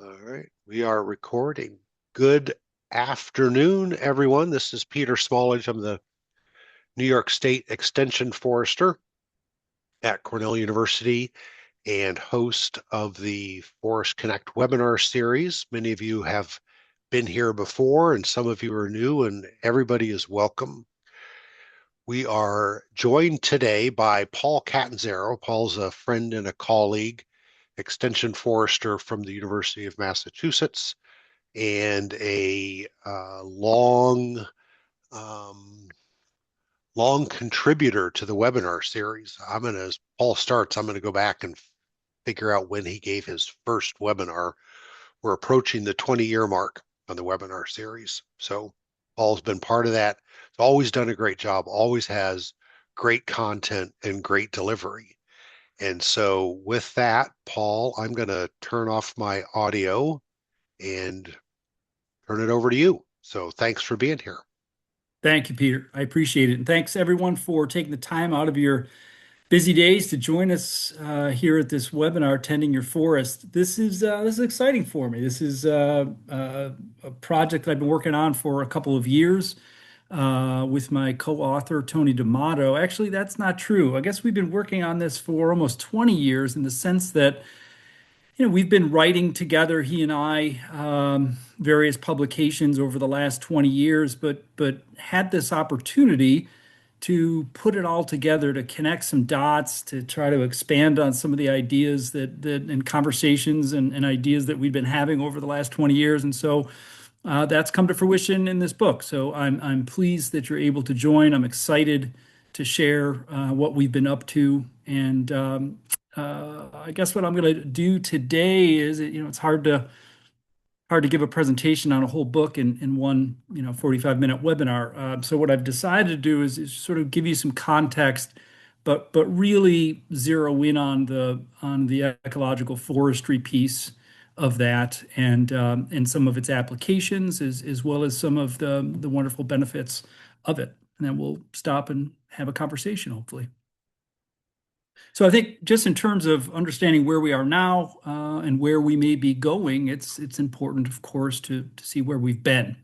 All right, we are recording. Good afternoon, everyone. This is Peter Smallage. I'm the New York State Extension Forester at Cornell University and host of the Forest Connect webinar series. Many of you have been here before, and some of you are new, and everybody is welcome. We are joined today by Paul Catanzaro. Paul's a friend and a colleague, extension forester from the University of Massachusetts, and a um, long contributor to the webinar series. As Paul starts, I'm gonna go back and figure out when he gave his first webinar. We're approaching the 20-year mark on the webinar series. So Paul's been part of that. He's always done a great job, always has great content and great delivery. And so with that, Paul, I'm going to turn off my audio and turn it over to you. So thanks for being here. Thank you, Peter. I appreciate it. And thanks everyone for taking the time out of your busy days to join us here at this webinar, Tending Your Forest. This is exciting for me. This is a project that I've been working on for a couple of years with my co-author, Tony D'Amato. Actually, that's not true. I guess we've been working on this for almost 20 years in the sense that we've been writing together, he and I, various publications over the last 20 years, but had this opportunity to put it all together, to connect some dots, to try to expand on some of the ideas that and conversations and ideas that we've been having over the last 20 years. And so that's come to fruition in this book. So I'm pleased that you're able to join. I'm excited to share what we've been up to. And I guess what I'm going to do today is, it's hard to give a presentation on a whole book in one 45-minute webinar. So what I've decided to do is sort of give you some context, but really zero in on the ecological forestry piece of that and some of its applications as well as some of the wonderful benefits of it. And then we'll stop and have a conversation, hopefully. So I think just in terms of understanding where we are now and where we may be going, it's important, of course, to see where we've been.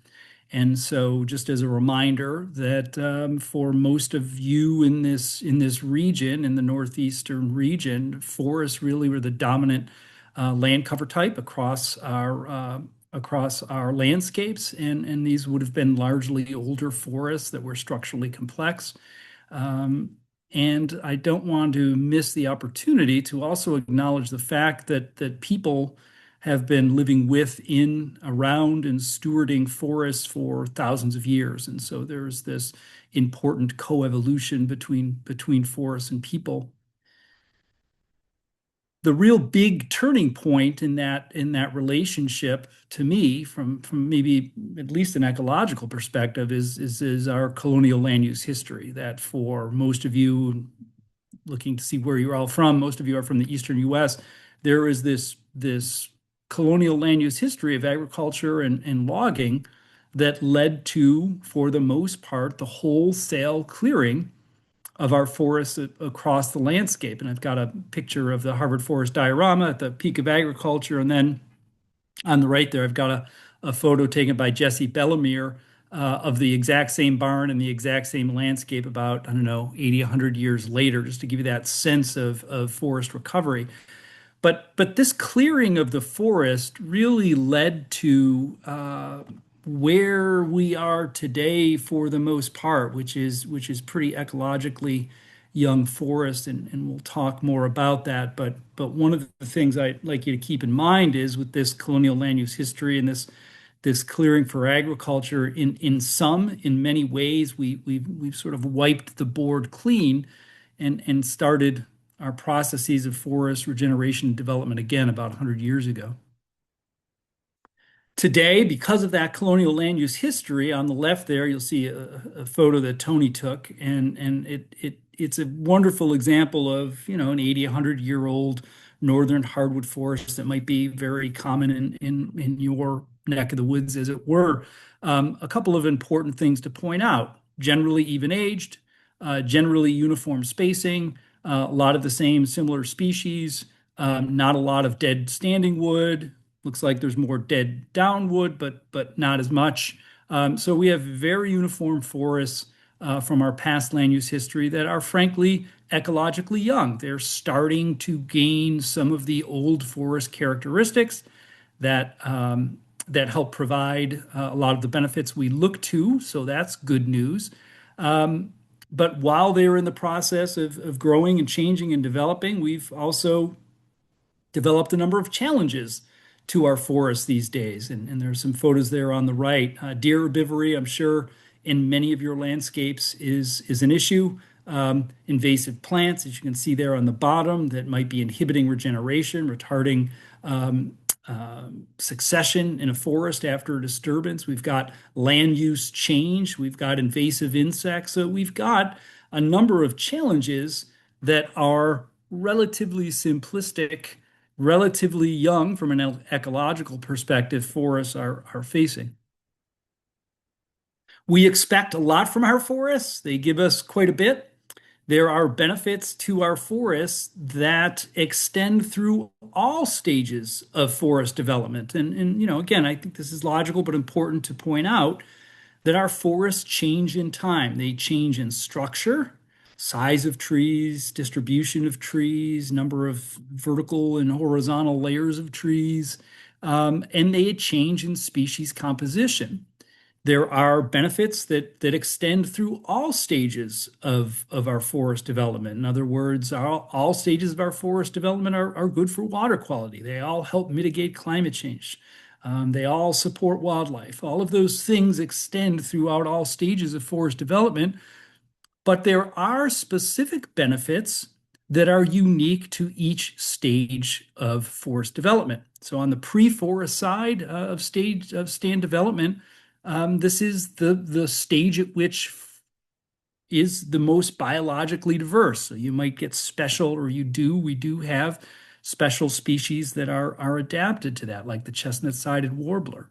And so, just as a reminder that for most of you in this region, in the northeastern region, forests really were the dominant land cover type across our landscapes, and these would have been largely older forests that were structurally complex. Um, and I don't want to miss the opportunity to also acknowledge the fact that people have been living with, in, around, and stewarding forests for thousands of years. And so there's this important coevolution between forests and people. The real big turning point in that relationship to me, from maybe at least an ecological perspective, is our colonial land use history. That for most of you, looking to see where you're all from, most of you are from the eastern U.S. There is this colonial land use history of agriculture and logging that led to, for the most part, the wholesale clearing of our forests across the landscape. And I've got a picture of the Harvard Forest Diorama at the peak of agriculture. And then on the right there, I've got a photo taken by Jesse Bellemere of the exact same barn and the exact same landscape about, I don't know, 80, 100 years later, just to give you that sense of forest recovery. But this clearing of the forest really led to where we are today for the most part, which is pretty ecologically young forest, and we'll talk more about that. But one of the things I'd like you to keep in mind is with this colonial land use history and this clearing for agriculture, in many ways, we've sort of wiped the board clean and started our processes of forest regeneration and development again about 100 years ago. Today, because of that colonial land use history, on the left there, you'll see a photo that Tony took, and it's a wonderful example of, an 80, 100-year-old northern hardwood forest that might be very common in your neck of the woods, as it were. A couple of important things to point out: generally even aged, generally uniform spacing, a lot of the same similar species, not a lot of dead standing wood, Looks like there's more dead downwood, but not as much. So we have very uniform forests from our past land use history that are frankly ecologically young. They're starting to gain some of the old forest characteristics that help provide a lot of the benefits we look to. So that's good news. But while they're in the process of growing and changing and developing, we've also developed a number of challenges to our forests these days. And there's some photos there on the right. Deer herbivory, I'm sure, in many of your landscapes is an issue. Invasive plants, as you can see there on the bottom, that might be inhibiting regeneration, retarding succession in a forest after a disturbance. We've got land use change. We've got invasive insects. So we've got a number of challenges that are relatively simplistic, relatively young from an ecological perspective forests are facing. We expect a lot from our forests. They give us quite a bit. There are benefits to our forests that extend through all stages of forest development. And again, I think this is logical but important to point out that our forests change in time. They change in structure, size of trees, distribution of trees, number of vertical and horizontal layers of trees, and they change in species composition. There are benefits that extend through all stages of our forest development. In other words, all stages of our forest development are good for water quality. They all help mitigate climate change. They all support wildlife. All of those things extend throughout all stages of forest development, but there are specific benefits that are unique to each stage of forest development. So on the pre-forest side of stand development, this is the stage at which is the most biologically diverse. So you might get special, or we do have special species that are adapted to that, like the chestnut-sided warbler.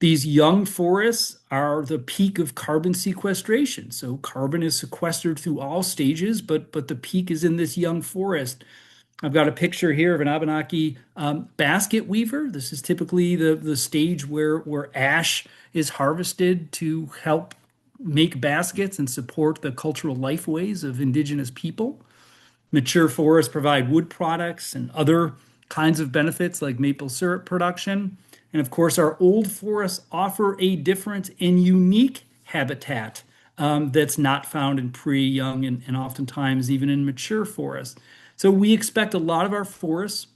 These young forests are the peak of carbon sequestration. So carbon is sequestered through all stages, but the peak is in this young forest. I've got a picture here of an Abenaki basket weaver. This is typically the stage where ash is harvested to help make baskets and support the cultural lifeways of indigenous people. Mature forests provide wood products and other kinds of benefits like maple syrup production. And of course, our old forests offer a different and unique habitat that's not found in pre-young and oftentimes even in mature forests. So we expect a lot of our forests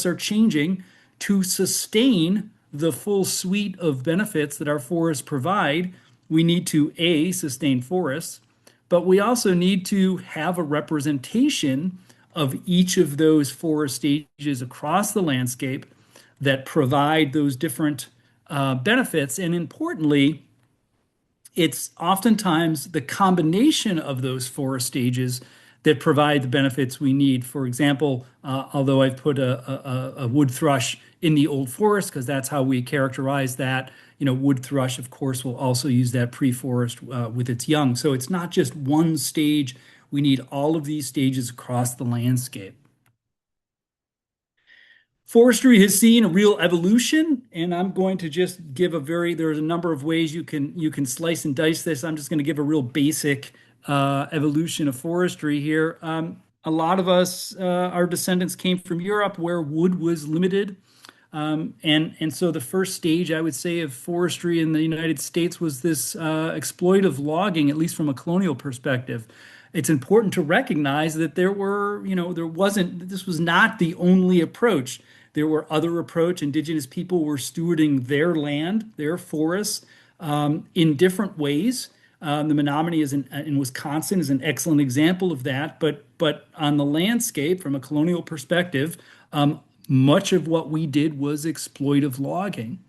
are changing to sustain the full suite of benefits that our forests provide. We need to, A, sustain forests, but we also need to have a representation of each of those forest stages across the landscape that provide those different benefits. And importantly, it's oftentimes the combination of those forest stages that provide the benefits we need. For example, although I've put a wood thrush in the old forest because that's how we characterize that, wood thrush, of course, will also use that pre-forest with its young. So it's not just one stage. We need all of these stages across the landscape. Forestry has seen a real evolution, and I'm going to just give there's a number of ways you can slice and dice this. I'm just going to give a real basic evolution of forestry here. A lot of us, our descendants came from Europe where wood was limited. And so the first stage, I would say, of forestry in the United States was this exploitive logging, at least from a colonial perspective. It's important to recognize that this was not the only approach. There were other approaches. Indigenous people were stewarding their land, their forests, in different ways. The Menominee in Wisconsin is an excellent example of that. But on the landscape, from a colonial perspective, much of what we did was exploitive logging.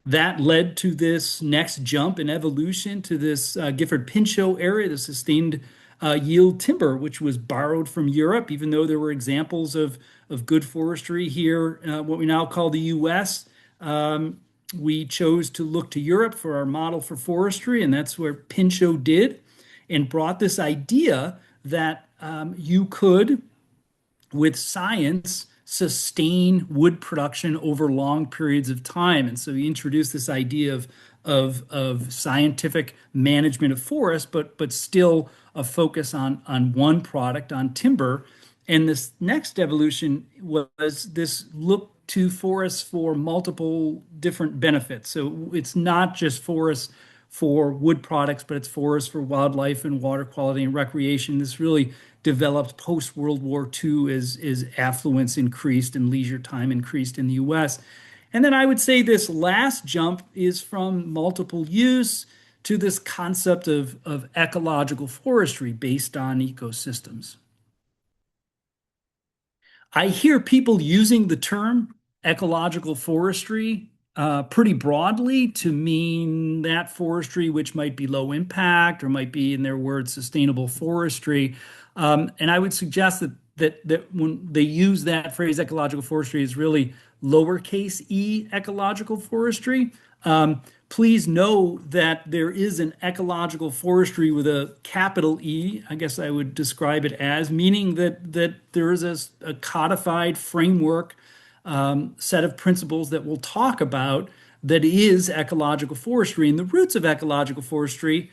That led to this next jump in evolution to this Gifford Pinchot area, the sustained yield timber, which was borrowed from Europe, even though there were examples of good forestry here, what we now call the U.S. We chose to look to Europe for our model for forestry, and that's where Pinchot did, and brought this idea that you could, with science, sustain wood production over long periods of time. And so he introduced this idea of scientific management of forests, but still a focus on one product, on timber. And this next evolution was this look to forests for multiple different benefits. So it's not just forests for wood products, but it's forests for wildlife and water quality and recreation. This really developed post World War II as affluence increased and leisure time increased in the US. And then I would say this last jump is from multiple use to this concept of ecological forestry based on ecosystems. I hear people using the term ecological forestry pretty broadly to mean that forestry which might be low impact or might be, in their words, sustainable forestry. And I would suggest that when they use that phrase, ecological forestry is really lowercase e ecological forestry. Please know that there is an ecological forestry with a capital E, I guess I would describe it as, meaning that there is a codified framework, set of principles that we'll talk about that is ecological forestry. And the roots of ecological forestry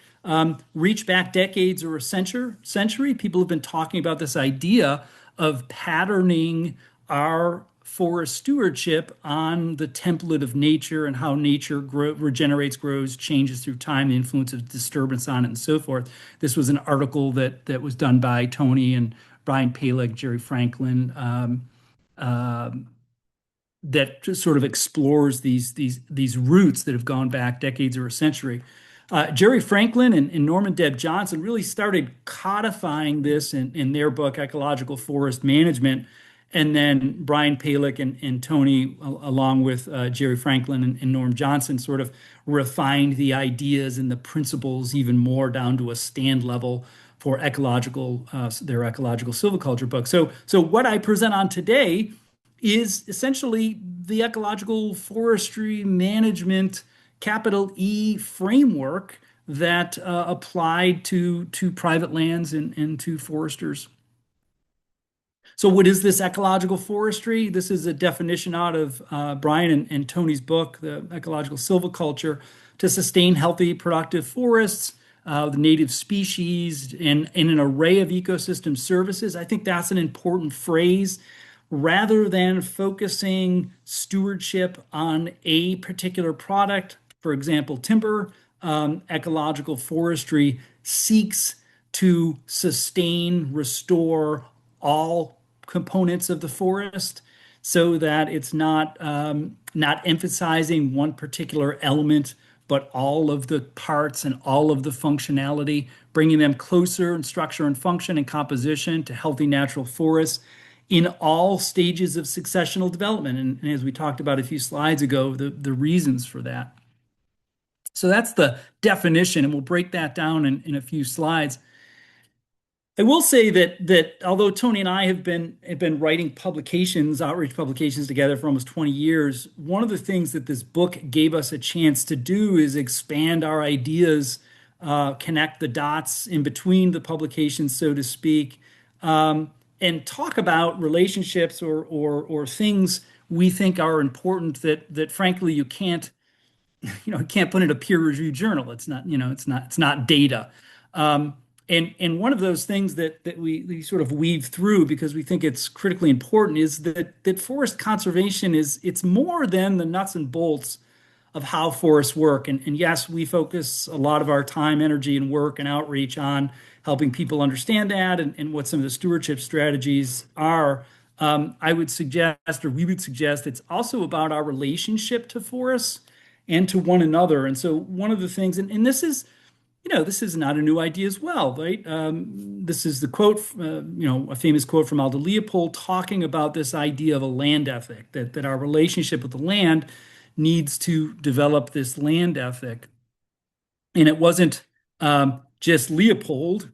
reach back decades or a century. People have been talking about this idea of patterning our forest stewardship on the template of nature and how nature regenerates, grows, changes through time, the influence of disturbance on it, and so forth. This was an article that was done by Tony and Brian Palek, Jerry Franklin, that just sort of explores these roots that have gone back decades or a century. Jerry Franklin and Norman Deb Johnson really started codifying this in their book, Ecological Forest Management. And then Brian Palek and Tony, along with Jerry Franklin and Norm Johnson, sort of refined the ideas and the principles even more down to a stand level for their ecological silviculture book. So what I present on today is essentially the ecological forestry management capital E framework that applied to private lands and to foresters. So what is this ecological forestry? This is a definition out of Brian and Tony's book, The Ecological Silviculture, to sustain healthy, productive forests, the native species, and an array of ecosystem services. I think that's an important phrase. Rather than focusing stewardship on a particular product, for example, timber, ecological forestry seeks to sustain, restore all components of the forest so that it's not emphasizing one particular element, but all of the parts and all of the functionality, bringing them closer in structure and function and composition to healthy natural forests in all stages of successional development. And as we talked about a few slides ago, the reasons for that. So that's the definition, and we'll break that down in a few slides. I will say that although Tony and I have been writing publications, outreach publications together for almost 20 years, one of the things that this book gave us a chance to do is expand our ideas, connect the dots in between the publications, so to speak, and talk about relationships or things we think are important that frankly you can't put in a peer-reviewed journal. It's not data. And one of those things that we sort of weave through because we think it's critically important is that forest conservation it's more than the nuts and bolts of how forests work. And yes, we focus a lot of our time, energy, and work and outreach on helping people understand that and what some of the stewardship strategies are. I would suggest, or we would suggest, it's also about our relationship to forests and to one another. And so one of the things, and this is not a new idea as well, right? This is the quote, a famous quote from Aldo Leopold talking about this idea of a land ethic, that our relationship with the land needs to develop this land ethic. And it wasn't just Leopold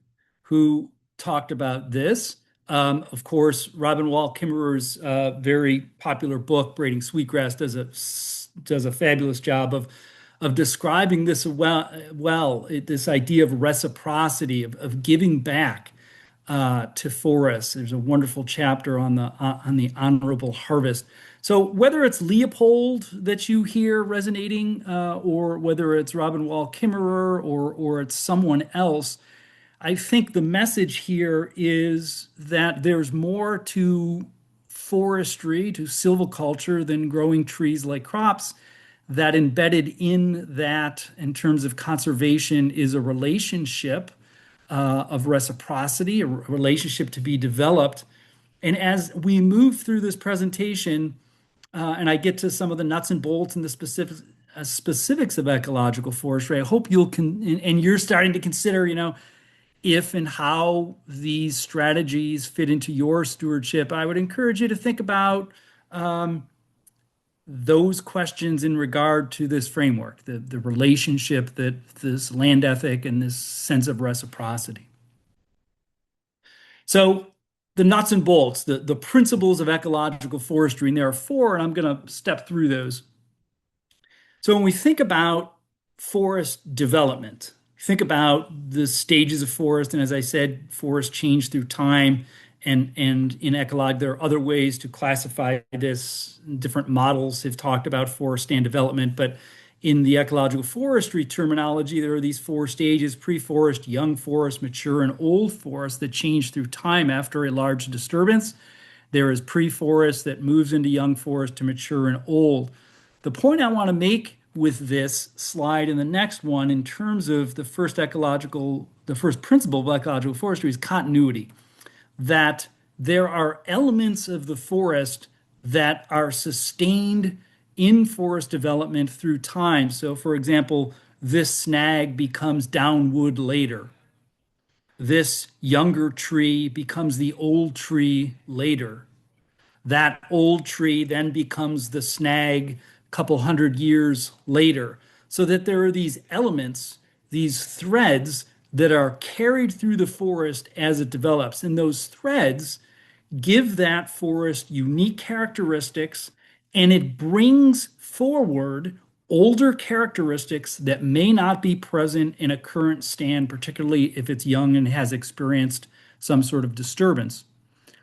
who talked about this. Of course, Robin Wall Kimmerer's very popular book, Braiding Sweetgrass, does a fabulous job of describing this well, this idea of reciprocity, of giving back. to forests. There's a wonderful chapter on the honorable harvest. So whether it's Leopold that you hear resonating, or whether it's Robin Wall Kimmerer, or it's someone else, I think the message here is that there's more to forestry, to silviculture, than growing trees like crops. That embedded in that, in terms of conservation, is a relationship of reciprocity, a relationship to be developed. And as we move through this presentation, and I get to some of the nuts and bolts and the specifics of ecological forestry, I hope and you're starting to consider, if and how these strategies fit into your stewardship. I would encourage you to think about those questions in regard to this framework, the relationship, that this land ethic and this sense of reciprocity. So the nuts and bolts, the principles of ecological forestry, and there are four, and I'm going to step through those. So when we think about forest development, think about the stages of forest, and as I said, forests change through time, and in ecology, there are other ways to classify this. Different models have talked about forest stand development, but in the ecological forestry terminology, there are these four stages: pre-forest, young forest, mature, and old forest, that change through time after a large disturbance. There is pre-forest that moves into young forest to mature and old. The point I want to make with this slide and the next one, in terms of the first principle of ecological forestry, is continuity. That there are elements of the forest that are sustained in forest development through time. So, for example, this snag becomes downwood later. This younger tree becomes the old tree later. That old tree then becomes the snag a couple hundred years later. So that there are these elements, these threads that are carried through the forest as it develops. And those threads give that forest unique characteristics, and it brings forward older characteristics that may not be present in a current stand, particularly if it's young and has experienced some sort of disturbance.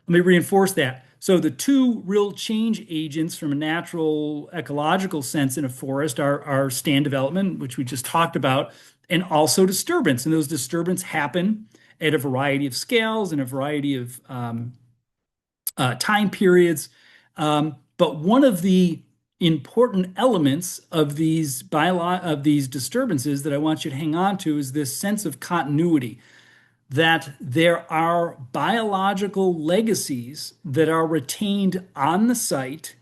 Let me reinforce that. So the two real change agents from a natural ecological sense in a forest are stand development, which we just talked about, and also disturbance. And those disturbances happen at a variety of scales and a variety of time periods. But one of the important elements of these disturbances that I want you to hang on to is this sense of continuity, that there are biological legacies that are retained on the site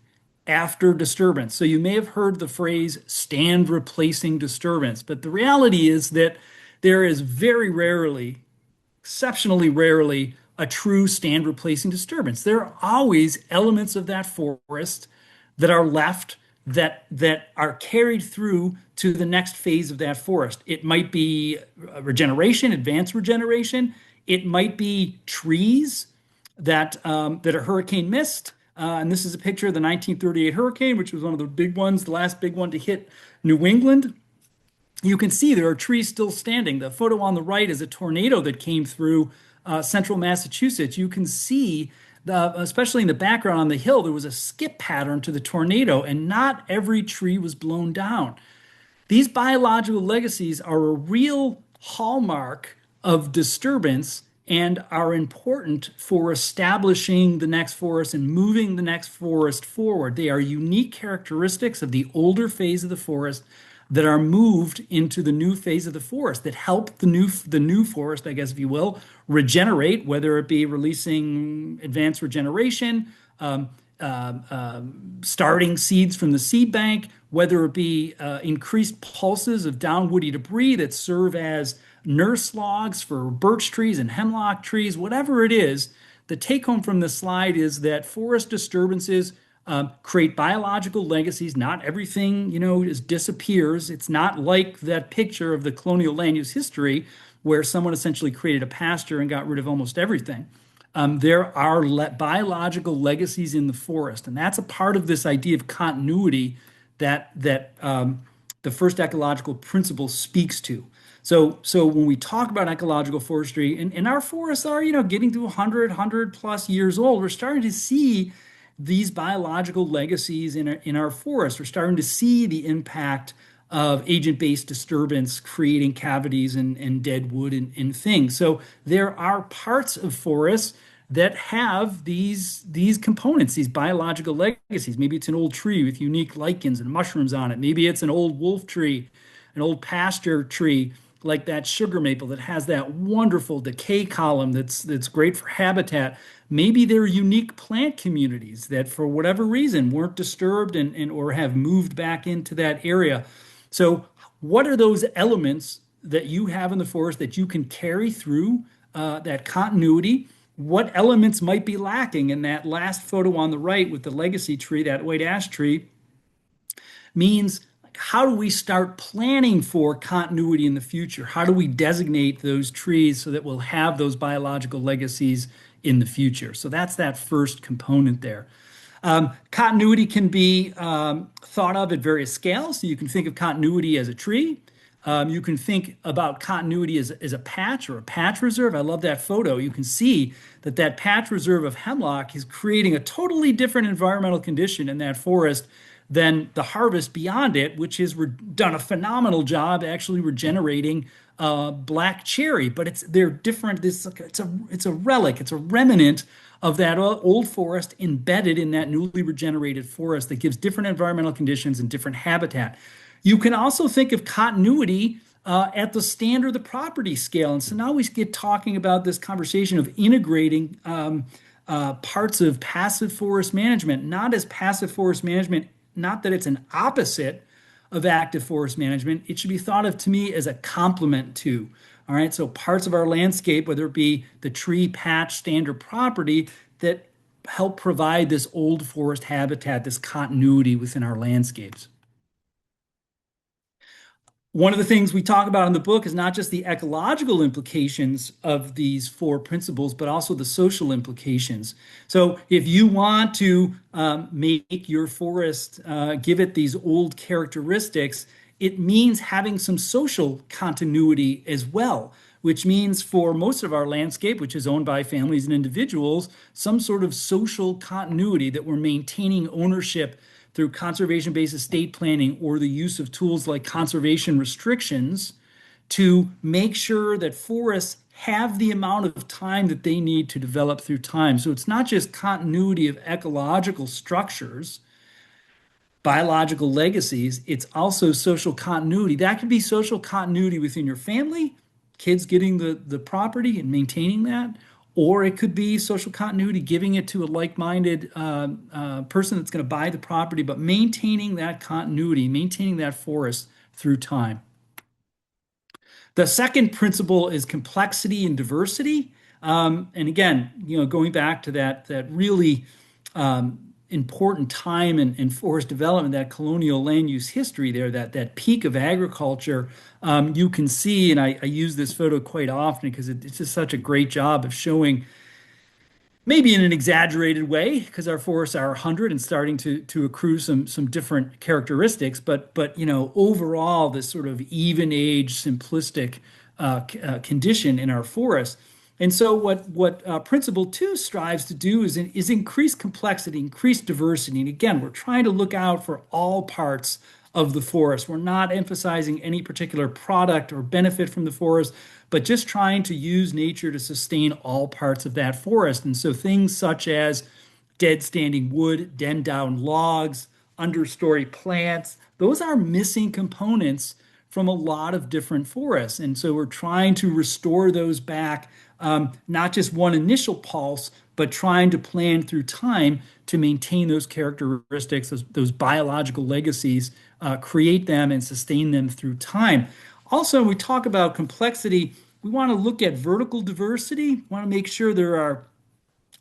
after disturbance. So you may have heard the phrase stand replacing disturbance, but the reality is that there is very rarely, exceptionally rarely, a true stand replacing disturbance. There are always elements of that forest that are left, that are carried through to the next phase of that forest. It might be regeneration, advanced regeneration. It might be trees that are hurricane missed. And this is a picture of the 1938 hurricane, which was one of the big ones, the last big one to hit New England. You can see there are trees still standing. The photo on the right is a tornado that came through central Massachusetts. You can see, especially in the background on the hill, there was a skip pattern to the tornado, and not every tree was blown down. These biological legacies are a real hallmark of disturbance and are important for establishing the next forest and moving the next forest forward. They are unique characteristics of the older phase of the forest that are moved into the new phase of the forest, that help the new forest, I guess, if you will, regenerate, whether it be releasing advanced regeneration, starting seeds from the seed bank, whether it be increased pulses of downwoody debris that serve as nurse logs for birch trees and hemlock trees. Whatever it is, the take home from this slide is that forest disturbances create biological legacies. Not everything, disappears. It's not like that picture of the colonial land use history where someone essentially created a pasture and got rid of almost everything. There are biological legacies in the forest, and that's a part of this idea of continuity that the first ecological principle speaks to. So when we talk about ecological forestry, and our forests are, getting to 100 plus years old, we're starting to see these biological legacies in our forests. We're starting to see the impact of agent-based disturbance creating cavities and dead wood and things. So there are parts of forests that have these components, these biological legacies. Maybe it's an old tree with unique lichens and mushrooms on it. Maybe it's an old wolf tree, an old pasture tree like that sugar maple that has that wonderful decay column that's great for habitat. Maybe they're unique plant communities that for whatever reason weren't disturbed and or have moved back into that area. So what are those elements that you have in the forest that you can carry through that continuity? What elements might be lacking in that last photo on the right with the legacy tree, that white ash tree, means how do we start planning for continuity in the future? How do we designate those trees so that we'll have those biological legacies in the future? So that's that first component there. Continuity can be thought of at various scales. So you can think of continuity as a tree. You can think about continuity as a patch or a patch reserve. I love that photo. You can see that that patch reserve of hemlock is creating a totally different environmental condition in that forest than the harvest beyond it, which has done a phenomenal job actually regenerating black cherry. But they're different. It's a relic. It's a remnant of that old forest embedded in that newly regenerated forest that gives different environmental conditions and different habitat. You can also think of continuity at the stand or the property scale. And so now we get talking about this conversation of integrating parts of passive forest management, not as passive forest management, not that it's an opposite of active forest management. It should be thought of to me as a complement to. All right, so parts of our landscape, whether it be the tree, patch, stand, or property, that help provide this old forest habitat, this continuity within our landscapes. One of the things we talk about in the book is not just the ecological implications of these four principles, but also the social implications. So if you want to make your forest, give it these old characteristics, it means having some social continuity as well, which means for most of our landscape, which is owned by families and individuals, some sort of social continuity that we're maintaining ownership through conservation-based estate planning or the use of tools like conservation restrictions to make sure that forests have the amount of time that they need to develop through time. So it's not just continuity of ecological structures, biological legacies, it's also social continuity. That could be social continuity within your family, kids getting the property and maintaining that, or it could be social continuity, giving it to a like-minded person that's going to buy the property, but maintaining that continuity, maintaining that forest through time. The second principle is complexity and diversity. And again, going back to that really important time in forest development, that colonial land use history there, that peak of agriculture, you can see, and I use this photo quite often because it's just such a great job of showing, maybe in an exaggerated way, because our forests are 100 and starting to accrue some different characteristics, but overall this sort of even age, simplistic condition in our forests. And so what Principle 2 strives to do is increase complexity, increase diversity. And again, we're trying to look out for all parts of the forest. We're not emphasizing any particular product or benefit from the forest, but just trying to use nature to sustain all parts of that forest. And so things such as dead standing wood, den down logs, understory plants, those are missing components from a lot of different forests. And so we're trying to restore those back, not just one initial pulse, but trying to plan through time to maintain those characteristics, those biological legacies, create them and sustain them through time. Also, when we talk about complexity, we want to look at vertical diversity. We want to make sure there are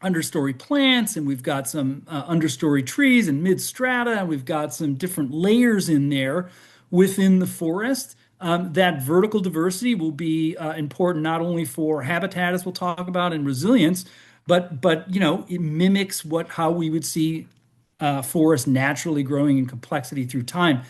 understory plants, and we've got some understory trees and mid strata, and we've got some different layers in there within the forest. That vertical diversity will be important not only for habitat, as we'll talk about, and resilience, but it mimics how we would see forests naturally growing in complexity through time.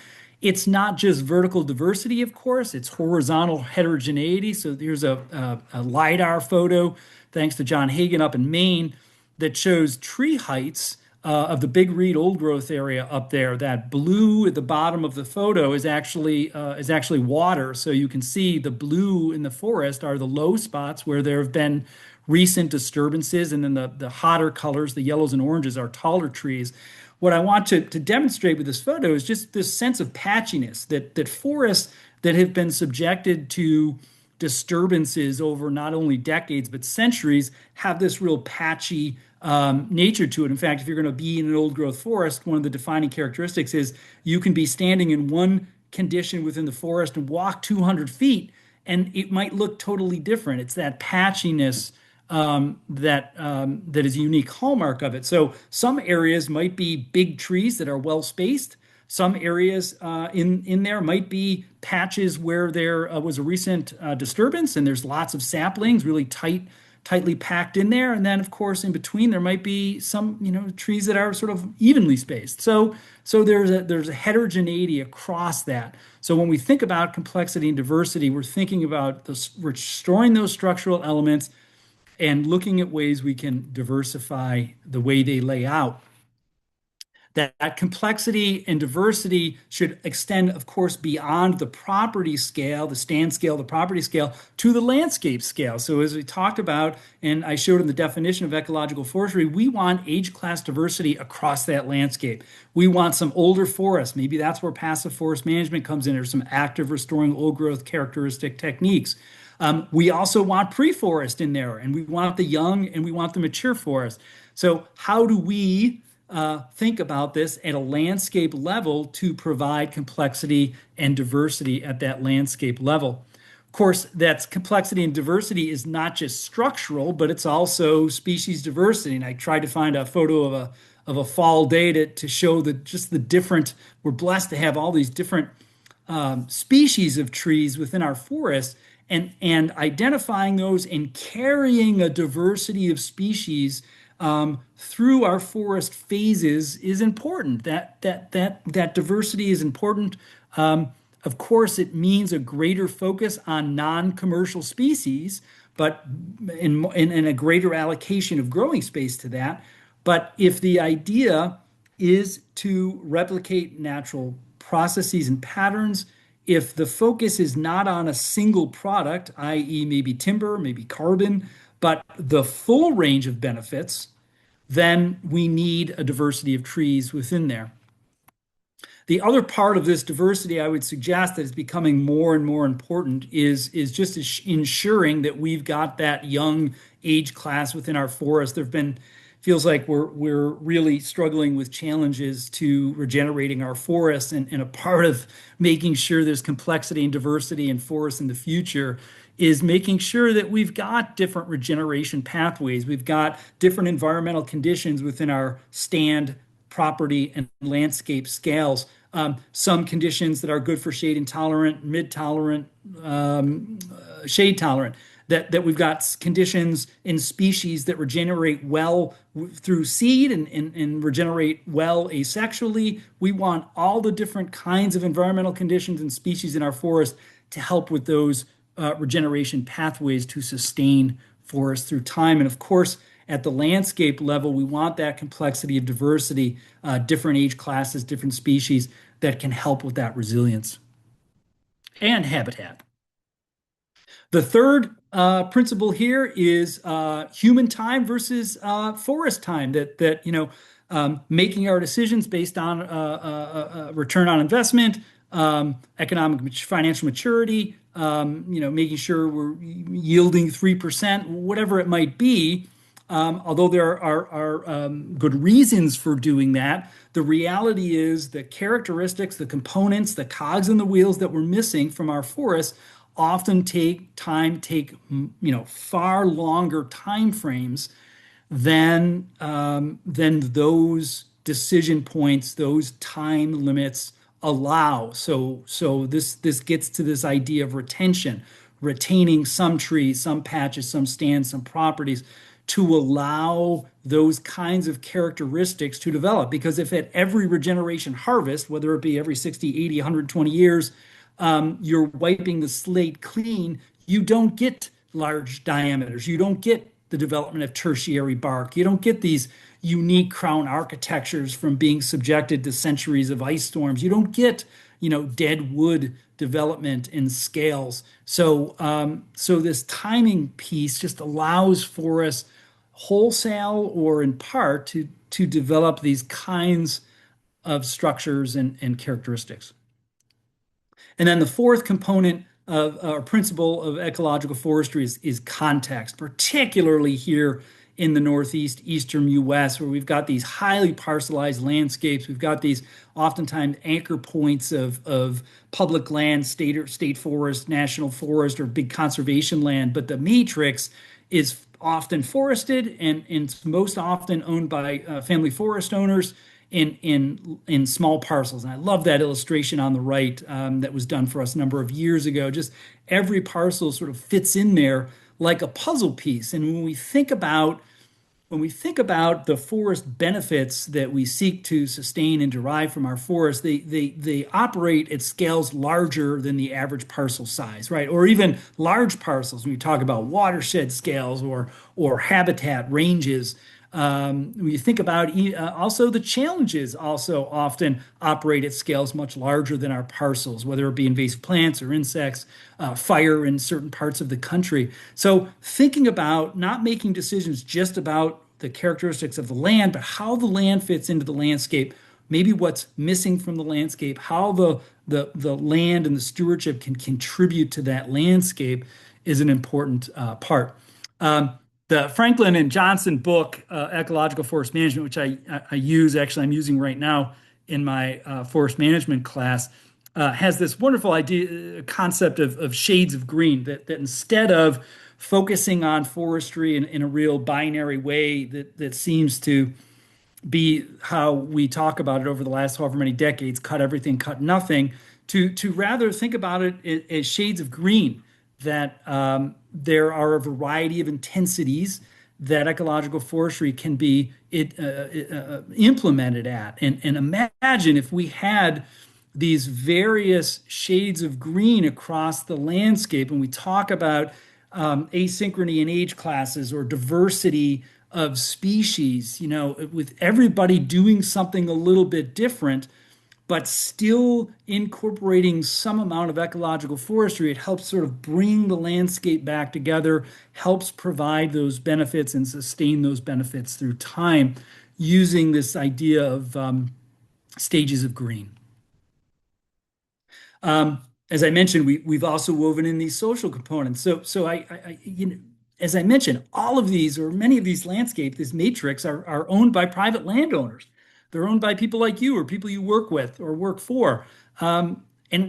It's not just vertical diversity, of course, it's horizontal heterogeneity. So there's a LiDAR photo, thanks to John Hagan up in Maine, that shows tree heights of the Big Reed old growth area up there. That blue at the bottom of the photo is actually water. So you can see the blue in the forest are the low spots where there have been recent disturbances, and then the hotter colors, the yellows and oranges, are taller trees. What I want to demonstrate with this photo is just this sense of patchiness that forests that have been subjected to disturbances over not only decades but centuries have this real patchy nature to it. In fact, if you're going to be in an old growth forest, one of the defining characteristics is you can be standing in one condition within the forest and walk 200 feet, and it might look totally different. It's that patchiness that is a unique hallmark of it. So some areas might be big trees that are well spaced. Some areas in there might be patches where there was a recent disturbance, and there's lots of saplings, really tightly packed in there. And then, of course, in between there might be some trees that are sort of evenly spaced. So there's a heterogeneity across that. So when we think about complexity and diversity, we're thinking about restoring those structural elements and looking at ways we can diversify the way they lay out. That complexity and diversity should extend, of course, beyond the property scale, the stand scale, the property scale, to the landscape scale. So as we talked about, and I showed in the definition of ecological forestry, we want age class diversity across that landscape. We want some older forests. Maybe that's where passive forest management comes in, or some active restoring old growth characteristic techniques. We also want pre-forest in there, and we want the young and we want the mature forest. So how do we think about this at a landscape level to provide complexity and diversity at that landscape level? Of course, that's complexity and diversity is not just structural, but it's also species diversity. And I tried to find a photo of a fall day to show just the different. We're blessed to have all these different species of trees within our forest, and identifying those and carrying a diversity of species through our forest phases is important. That diversity is important. Of course, it means a greater focus on non-commercial species, but in a greater allocation of growing space to that. But if the idea is to replicate natural processes and patterns, if the focus is not on a single product, i.e., maybe timber, maybe carbon, but the full range of benefits, then we need a diversity of trees within there. The other part of this diversity I would suggest that is becoming more and more important is just ensuring that we've got that young age class within our forest. Feels like we're really struggling with challenges to regenerating our forests, and a part of making sure there's complexity and diversity in forests in the future is making sure that we've got different regeneration pathways. We've got different environmental conditions within our stand, property, and landscape scales. Some conditions that are good for shade intolerant, mid tolerant, shade tolerant. That we've got conditions in species that regenerate well through seed and regenerate well asexually. We want all the different kinds of environmental conditions and species in our forest to help with those regeneration pathways to sustain forests through time. And of course, at the landscape level, we want that complexity of diversity, different age classes, different species that can help with that resilience and habitat. The third principle here is human time versus forest time. Making our decisions based on return on investment, economic financial maturity, making sure we're yielding 3%, whatever it might be. Although there are good reasons for doing that, the reality is the characteristics, the components, the cogs in the wheels that we're missing from our forests often take far longer time frames than those decision points, those time limits allow. So this gets to this idea of retention, retaining some trees, some patches, some stands, some properties to allow those kinds of characteristics to develop. Because if at every regeneration harvest, whether it be every 60, 80, 120 years, you're wiping the slate clean, you don't get large diameters. You don't get the development of tertiary bark. You don't get these unique crown architectures from being subjected to centuries of ice storms. You don't get, dead wood development in scales. So this timing piece just allows for us wholesale or in part to develop these kinds of structures and characteristics. And then the fourth component of our principle of ecological forestry is context, particularly here in the Northeast, Eastern US, where we've got these highly parcelized landscapes. We've got these oftentimes anchor points of public land, state forest, national forest, or big conservation land. But the matrix is often forested and it's most often owned by family forest owners in small parcels. And I love that illustration on the right that was done for us a number of years ago. Just every parcel sort of fits in there like a puzzle piece. And when we think about the forest benefits that we seek to sustain and derive from our forests, they operate at scales larger than the average parcel size, right? Or even large parcels when we talk about watershed scales or habitat ranges. When you think about also the challenges also often operate at scales much larger than our parcels, whether it be invasive plants or insects, fire in certain parts of the country. So thinking about not making decisions just about the characteristics of the land, but how the land fits into the landscape, maybe what's missing from the landscape, how the land and the stewardship can contribute to that landscape is an important part. The Franklin and Johnson book, Ecological Forest Management, which I use, actually I'm using right now in my forest management class, has this wonderful concept of shades of green, that instead of focusing on forestry in a real binary way that seems to be how we talk about it over the last however many decades, cut everything, cut nothing, to rather think about it as shades of green, that there are a variety of intensities that ecological forestry can be implemented at. And imagine if we had these various shades of green across the landscape, and we talk about asynchrony in age classes or diversity of species, with everybody doing something a little bit different, but still incorporating some amount of ecological forestry. It helps sort of bring the landscape back together, helps provide those benefits and sustain those benefits through time using this idea of stages of green. As I mentioned, we've also woven in these social components. So as I mentioned, all of these or many of these landscapes, this matrix, are owned by private landowners. They're owned by people like you or people you work with or work for. And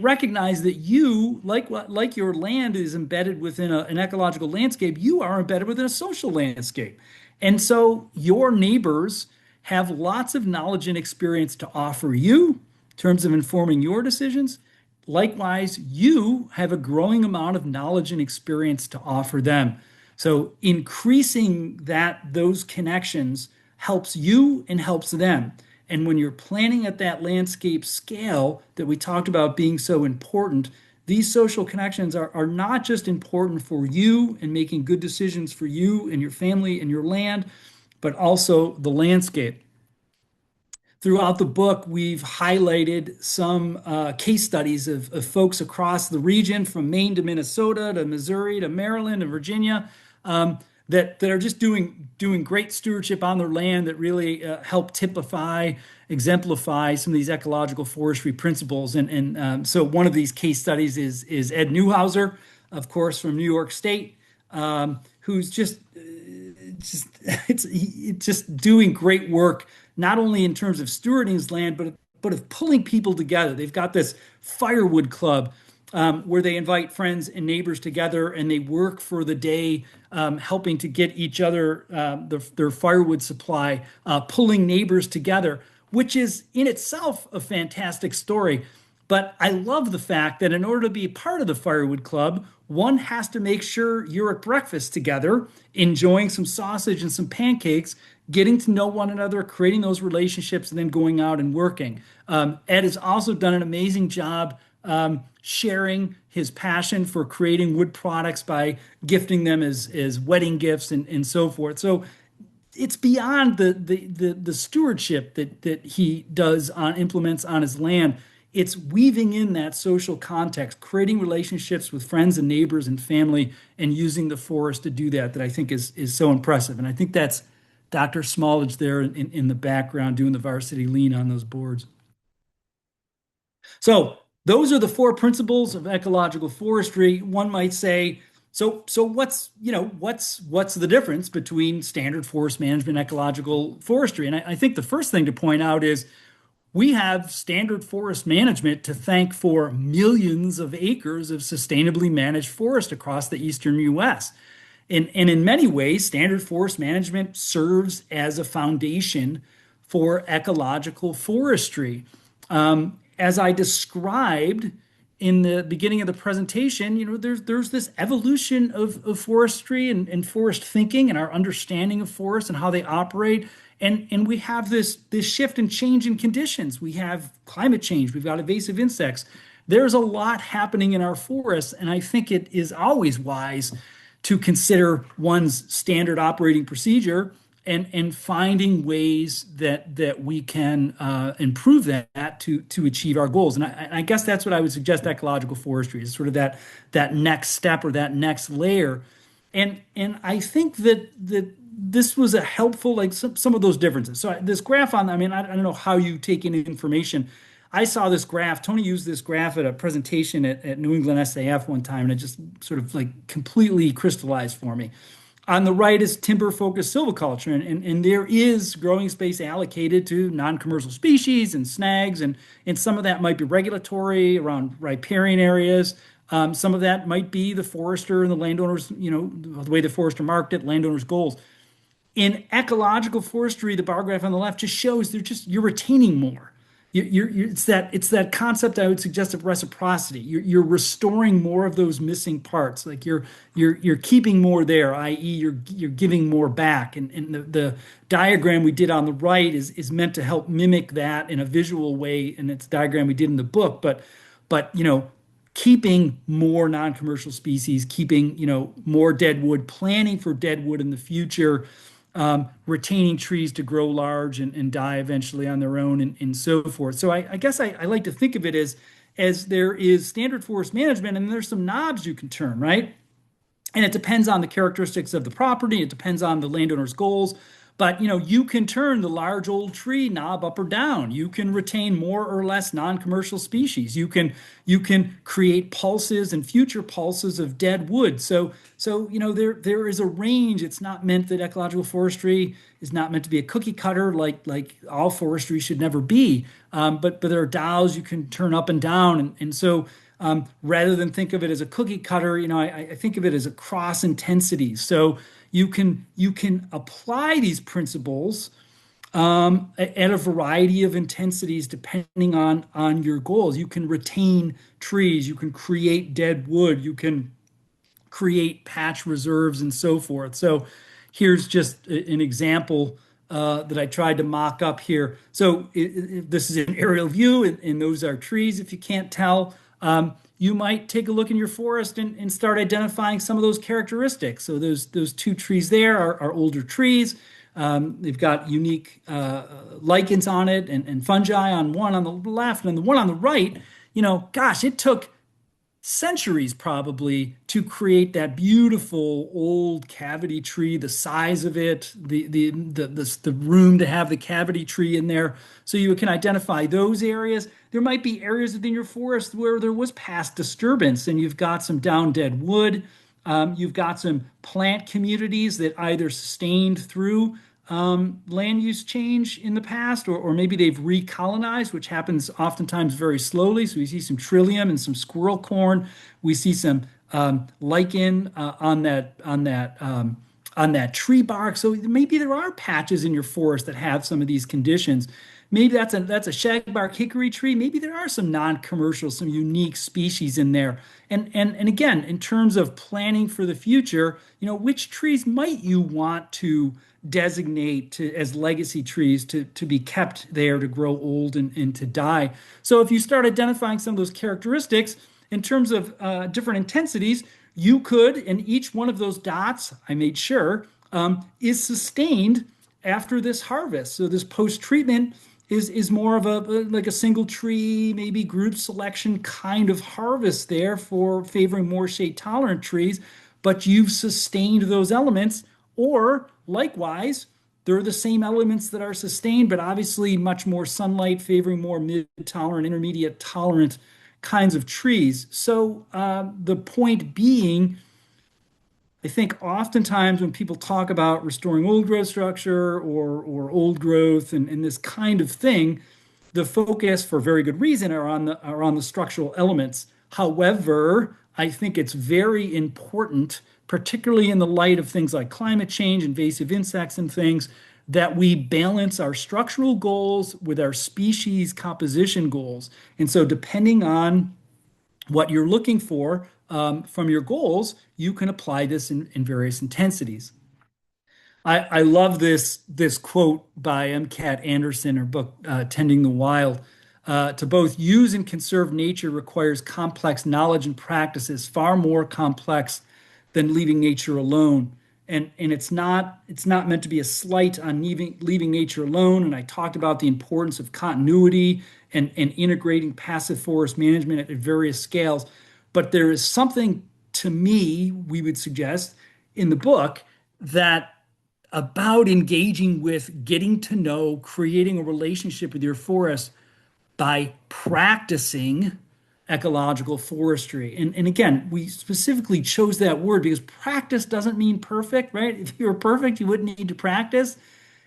recognize that you, like your land is embedded within an ecological landscape, you are embedded within a social landscape. And so your neighbors have lots of knowledge and experience to offer you in terms of informing your decisions. Likewise, you have a growing amount of knowledge and experience to offer them. So increasing those connections helps you and helps them. And when you're planning at that landscape scale that we talked about being so important, these social connections are not just important for you and making good decisions for you and your family and your land, but also the landscape. Throughout the book, we've highlighted some case studies of folks across the region, from Maine to Minnesota to Missouri to Maryland and Virginia, that are just doing great stewardship on their land, that really help exemplify some of these ecological forestry principles. And so one of these case studies is Ed Newhauser, of course, from New York State, who's just doing great work, not only in terms of stewarding his land, but of pulling people together. They've got this firewood club where they invite friends and neighbors together, and they work for the day, helping to get each other their firewood supply, pulling neighbors together, which is in itself a fantastic story. But I love the fact that in order to be part of the firewood club, one has to make sure you're at breakfast together, enjoying some sausage and some pancakes, getting to know one another, creating those relationships, and then going out and working. Ed has also done an amazing job sharing his passion for creating wood products by gifting them as wedding gifts and so forth. So it's beyond the stewardship that he does on implements on his land. It's weaving in that social context, creating relationships with friends and neighbors and family, and using the forest to do that I think is so impressive. And I think that's Dr. Smallage there in the background doing the varsity lean on those boards. So those are the four principles of ecological forestry. One might say, so what's the difference between standard forest management and ecological forestry? And I think the first thing to point out is we have standard forest management to thank for millions of acres of sustainably managed forest across the eastern US. And in many ways, standard forest management serves as a foundation for ecological forestry. As I described in the beginning of the presentation, there's this evolution of forestry and forest thinking and our understanding of forests and how they operate. And we have this shift and change in conditions. We have climate change, we've got invasive insects. There's a lot happening in our forests, and I think it is always wise to consider one's standard operating procedure and finding ways that we can improve that to achieve our goals. And I guess that's what I would suggest ecological forestry is sort of that next step or that next layer. And I think that this was a helpful, like some of those differences. So this graph I don't know how you take in information. I saw this graph. Tony used this graph at a presentation at New England SAF one time, and it just sort of like completely crystallized for me. On the right is timber-focused silviculture, and there is growing space allocated to non-commercial species and snags, and some of that might be regulatory around riparian areas. Some of that might be the forester and the landowners, the way the forester marked it, landowners' goals. In ecological forestry, the bar graph on the left just shows you're retaining more. It's that concept I would suggest of reciprocity. You're restoring more of those missing parts. Like you're keeping more there, i.e., you're giving more back. And the diagram we did on the right is meant to help mimic that in a visual way, and it's a diagram we did in the book. But keeping more non-commercial species, keeping more dead wood, planning for dead wood in the future, retaining trees to grow large and die eventually on their own and so forth. So I guess I like to think of it as there is standard forest management and there's some knobs you can turn, right? And it depends on the characteristics of the property. It depends on the landowner's goals. But you can turn the large old tree knob up or down. You can retain more or less non-commercial species. You can create pulses and future pulses of dead wood. So there is a range. It's not meant that ecological forestry is not meant to be a cookie cutter like all forestry should never be. But there are dials you can turn up and down, and so. Rather than think of it as a cookie cutter, I think of it as a cross intensity. So you can apply these principles at a variety of intensities depending on your goals. You can retain trees, you can create dead wood, you can create patch reserves and so forth. So here's just an example that I tried to mock up here. So this is an aerial view, and those are trees. If you can't tell, you might take a look in your forest and start identifying some of those characteristics. So those two trees there are older trees. They've got unique lichens on it and fungi on one on the left, and the one on the right, gosh, it took centuries probably to create that beautiful old cavity tree, the size of it, the room to have the cavity tree in there. So you can identify those areas. There might be areas within your forest where there was past disturbance and you've got some down dead wood. You've got some plant communities that either sustained through land use change in the past, or maybe they've recolonized, which happens oftentimes very slowly. So we see some trillium and some squirrel corn. We see some lichen on that tree bark. So maybe there are patches in your forest that have some of these conditions. maybe that's a shagbark hickory tree. Maybe there are some non-commercial, some unique species in there. And again, in terms of planning for the future, which trees might you want to designate as legacy trees to be kept there to grow old and to die? So if you start identifying some of those characteristics in terms of different intensities, you could, in each one of those dots, I made sure, is sustained after this harvest. So this post-treatment is more of a like a single tree, maybe group selection kind of harvest there for favoring more shade tolerant trees, but you've sustained those elements, or likewise, they're the same elements that are sustained, but obviously much more sunlight, favoring more mid-tolerant, intermediate tolerant kinds of trees. So the point being, I think oftentimes when people talk about restoring old growth structure or old growth and this kind of thing, the focus for very good reason are on the structural elements. However, I think it's very important, particularly in the light of things like climate change, invasive insects and things, that we balance our structural goals with our species composition goals. And so depending on what you're looking for from your goals, you can apply this in various intensities. I love this quote by M. Cat Anderson, her book Tending the Wild. To both use and conserve nature requires complex knowledge and practices, far more complex than leaving nature alone. And it's not meant to be a slight on leaving nature alone. And I talked about the importance of continuity and integrating passive forest management at various scales. But there is something, to me, we would suggest in the book, that about engaging with getting to know, creating a relationship with your forest by practicing ecological forestry. And again, we specifically chose that word because practice doesn't mean perfect, right? If you were perfect, you wouldn't need to practice.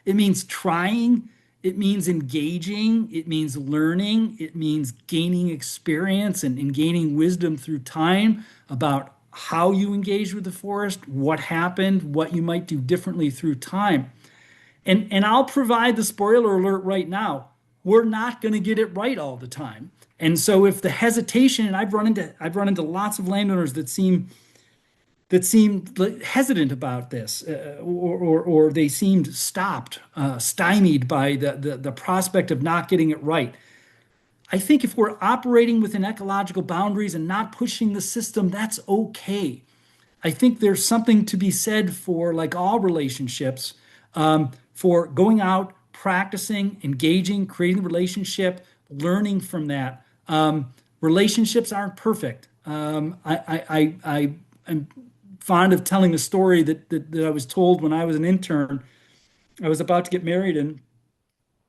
It means trying, it means engaging, it means learning, it means gaining experience and gaining wisdom through time about how you engage with the forest, what happened, what you might do differently through time. And I'll provide the spoiler alert right now. We're not going to get it right all the time. And so if the hesitation, and I've run into lots of landowners that seemed hesitant about this, or they seemed stymied by the prospect of not getting it right. I think if we're operating within ecological boundaries and not pushing the system, that's okay. I think there's something to be said for, like all relationships, for going out, practicing, engaging, creating the relationship, learning from that. Relationships aren't perfect. I'm fond of telling the story that I was told when I was an intern. I was about to get married,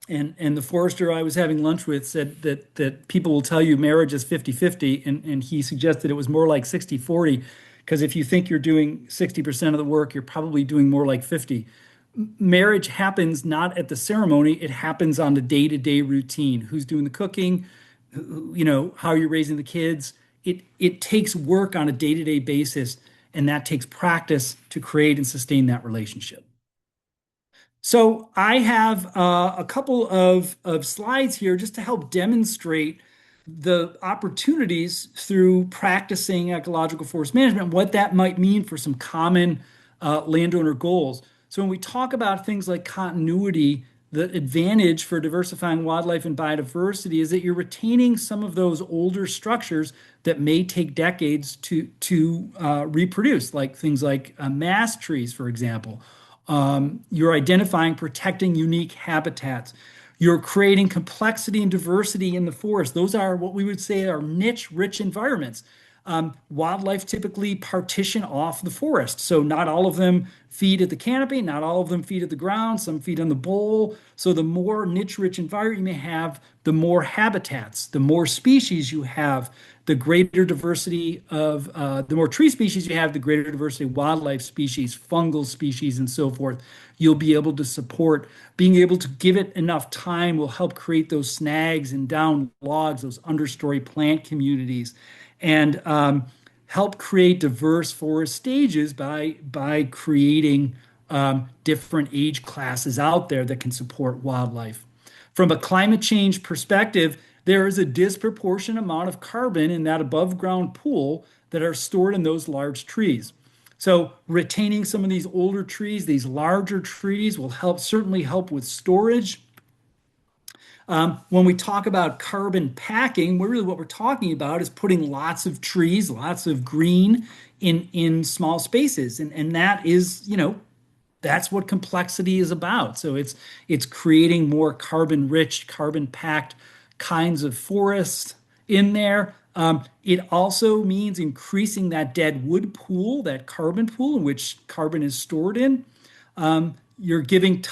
and the forester I was having lunch with said that people will tell you marriage is 50-50, and he suggested it was more like 60-40, because if you think you're doing 60% of the work, you're probably doing more like 50. Marriage happens not at the ceremony, it happens on the day-to-day routine. Who's doing the cooking? How are you raising the kids? It takes work on a day-to-day basis, and that takes practice to create and sustain that relationship. So I have a couple of slides here just to help demonstrate the opportunities through practicing ecological forest management, what that might mean for some common landowner goals. So when we talk about things like continuity, the advantage for diversifying wildlife and biodiversity is that you're retaining some of those older structures that may take decades to reproduce, like things like mass trees, for example. You're identifying, protecting unique habitats. You're creating complexity and diversity in the forest. Those are what we would say are niche-rich environments. Wildlife typically partition off the forest. So not all of them feed at the canopy, not all of them feed at the ground, some feed on the bole. So the more niche-rich environment you may have, the more habitats, the more species you have, the greater diversity of, the more tree species you have, the greater diversity of wildlife species, fungal species, and so forth. You'll be able to support. Being able to give it enough time will help create those snags and down logs, those understory plant communities, and help create diverse forest stages by creating different age classes out there that can support wildlife. From a climate change perspective, there is a disproportionate amount of carbon in that above ground pool that are stored in those large trees. So retaining some of these older trees, these larger trees will certainly help with storage. When we talk about carbon packing, what we're talking about is putting lots of trees, lots of green in small spaces. And that is, that's what complexity is about. So it's creating more carbon rich, carbon packed kinds of forests in there. It also means increasing that dead wood pool, that carbon pool in which carbon is stored in. You're giving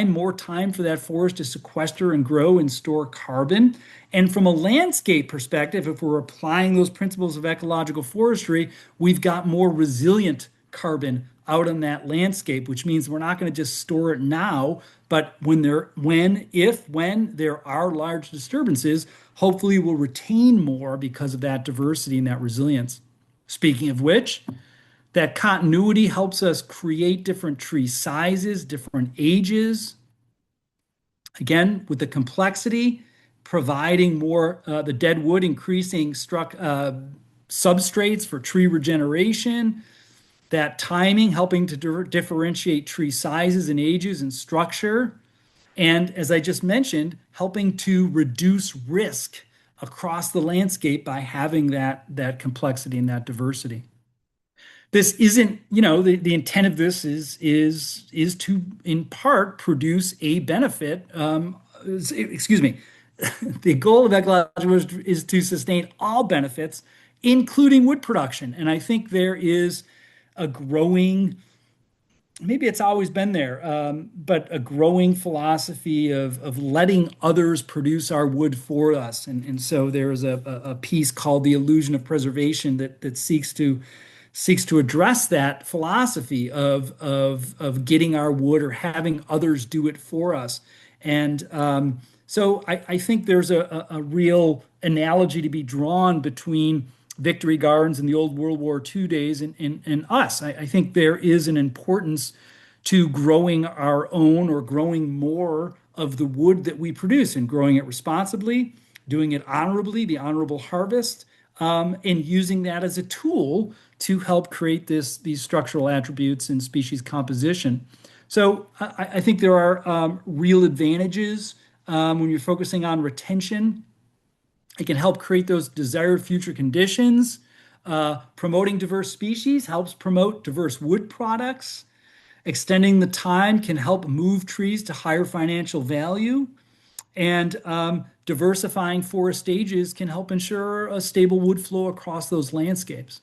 more time for that forest to sequester and grow and store carbon. And from a landscape perspective, if we're applying those principles of ecological forestry, we've got more resilient carbon out on that landscape, which means we're not going to just store it now, but when there are large disturbances, hopefully we'll retain more because of that diversity and that resilience. Speaking of which, that continuity helps us create different tree sizes, different ages. Again, with the complexity, providing more, the dead wood increasing substrates for tree regeneration, that timing helping to differentiate tree sizes and ages and structure. And as I just mentioned, helping to reduce risk across the landscape by having that complexity and that diversity. This isn't, the intent of this is to in part produce a benefit. Excuse me. The goal of ecological is to sustain all benefits, including wood production. And I think there is a growing, maybe it's always been there, but a growing philosophy of letting others produce our wood for us. And so there is a piece called The Illusion of Preservation that seeks to address that philosophy of getting our wood or having others do it for us. And so I think there's a real analogy to be drawn between Victory Gardens in the old World War II days and us. I think there is an importance to growing our own or growing more of the wood that we produce and growing it responsibly, doing it honorably, the honorable harvest, and using that as a tool to help create these structural attributes and species composition. So I think there are real advantages when you're focusing on retention. It can help create those desired future conditions. Promoting diverse species helps promote diverse wood products. Extending the time can help move trees to higher financial value. And diversifying forest stages can help ensure a stable wood flow across those landscapes.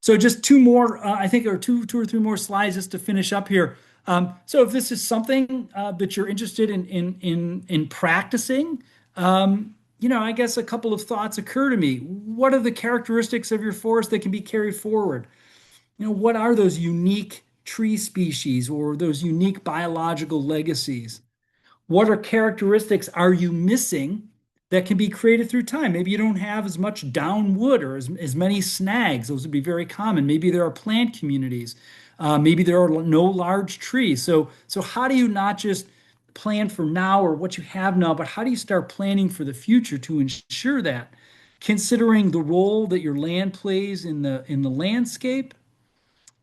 So just two more, I think, or two or three more slides just to finish up here. So if this is something that you're interested in practicing, I guess a couple of thoughts occur to me. What are the characteristics of your forest that can be carried forward? What are those unique tree species or those unique biological legacies? What characteristics are you missing that can be created through time? Maybe you don't have as much down wood or as many snags. Those would be very common. Maybe there are plant communities. Maybe there are no large trees. So how do you not just plan for now or what you have now, but how do you start planning for the future to ensure that? Considering the role that your land plays in the landscape,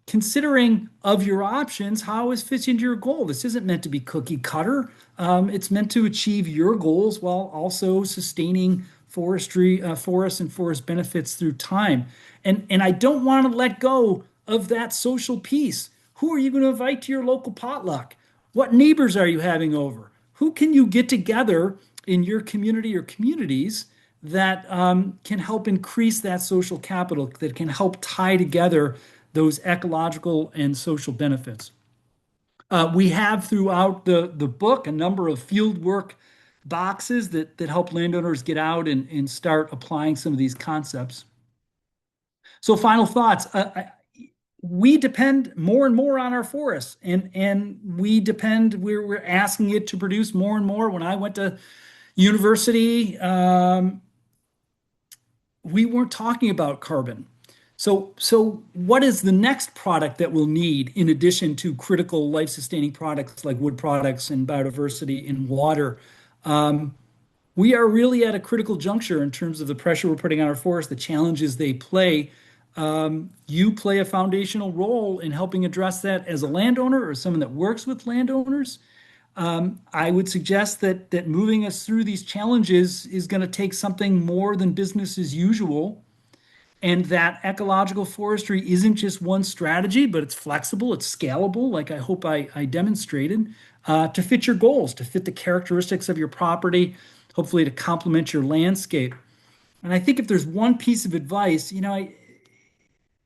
considering of your options, how it fits into your goal. This isn't meant to be cookie cutter. It's meant to achieve your goals while also sustaining forests and forest benefits through time. And I don't want to let go of that social piece. Who are you going to invite to your local potluck? What neighbors are you having over? Who can you get together in your community or communities that can help increase that social capital, that can help tie together those ecological and social benefits? We have throughout the book a number of field work boxes that help landowners get out and start applying some of these concepts. So final thoughts. We depend more and more on our forests, and we're asking it to produce more and more. When I went to university, we weren't talking about carbon. So what is the next product that we'll need in addition to critical life-sustaining products like wood products and biodiversity and water? We are really at a critical juncture in terms of the pressure we're putting on our forests, the challenges they play. You play a foundational role in helping address that as a landowner or someone that works with landowners. I would suggest that moving us through these challenges is going to take something more than business as usual, and that ecological forestry isn't just one strategy, but it's flexible, it's scalable, like I hope I demonstrated, to fit your goals, to fit the characteristics of your property, hopefully to complement your landscape. And I think if there's one piece of advice,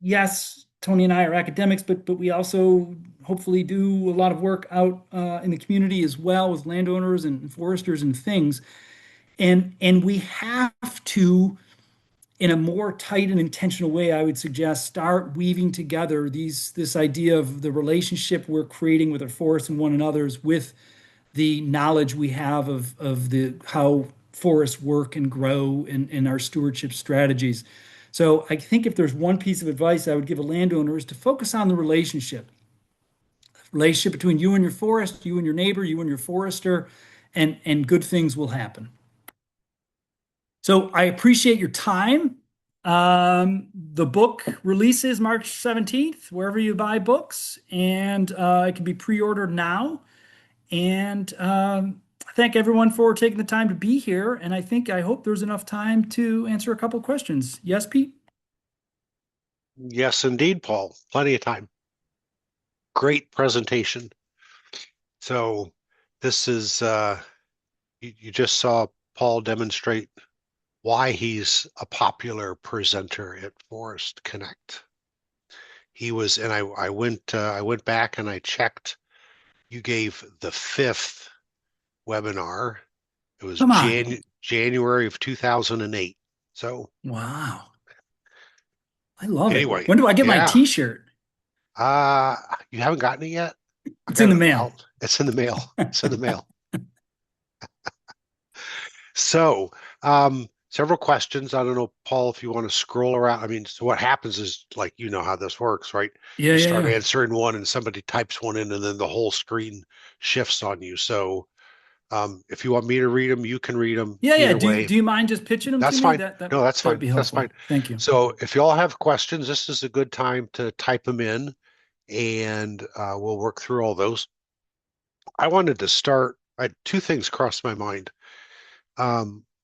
yes, Tony and I are academics, but we also hopefully do a lot of work out in the community as well with landowners and foresters and things. And we have to, in a more tight and intentional way, I would suggest, start weaving together this idea of the relationship we're creating with our forests and one another's with the knowledge we have of the how forests work and grow and our stewardship strategies. So I think if there's one piece of advice I would give a landowner is to focus on the relationship between you and your forest, you and your neighbor, you and your forester, and good things will happen. So I appreciate your time. The book releases March 17th, wherever you buy books, and it can be pre-ordered now. And thank everyone for taking the time to be here. And I hope there's enough time to answer a couple of questions. Yes, Pete? Yes, indeed, Paul. Plenty of time. Great presentation. So this is you just saw Paul demonstrate why he's a popular presenter at Forest Connect. He was, and I went back and I checked. You gave the fifth webinar. It was Come on. January of 2008. So Wow. I love it. anyway, When do I get my yeah. t-shirt? Uh, you haven't gotten it yet? I It's in got the it. mail. It's in the mail. It's in the mail. So, several questions. I don't know, Paul, if you want to scroll around. I mean, so what happens is like you know how this works, right? Yeah, You yeah, start yeah. answering one and somebody types one in and then the whole screen shifts on you. So, if you want me to read them, you can read them Yeah, yeah. either Do way. do you mind just pitching them to That's me? fine. That No, that's that would fine. be That's fine. helpful. Thank you. So if you all have questions, this is a good time to type them in and we'll work through all those. I wanted to start, I had two things cross my mind.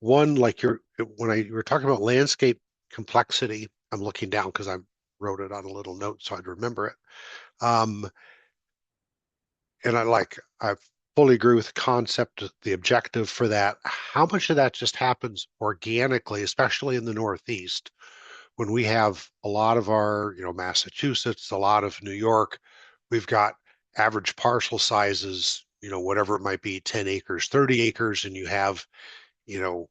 One, like you were talking about landscape complexity, I'm looking down because I wrote it on a little note so I'd remember it. Um, and I fully agree with the concept, the objective for that. How much of that just happens organically, especially in the Northeast, when we have a lot of our, Massachusetts, a lot of New York, we've got average parcel sizes, whatever it might be, 10 acres, 30 acres, and you have, you know,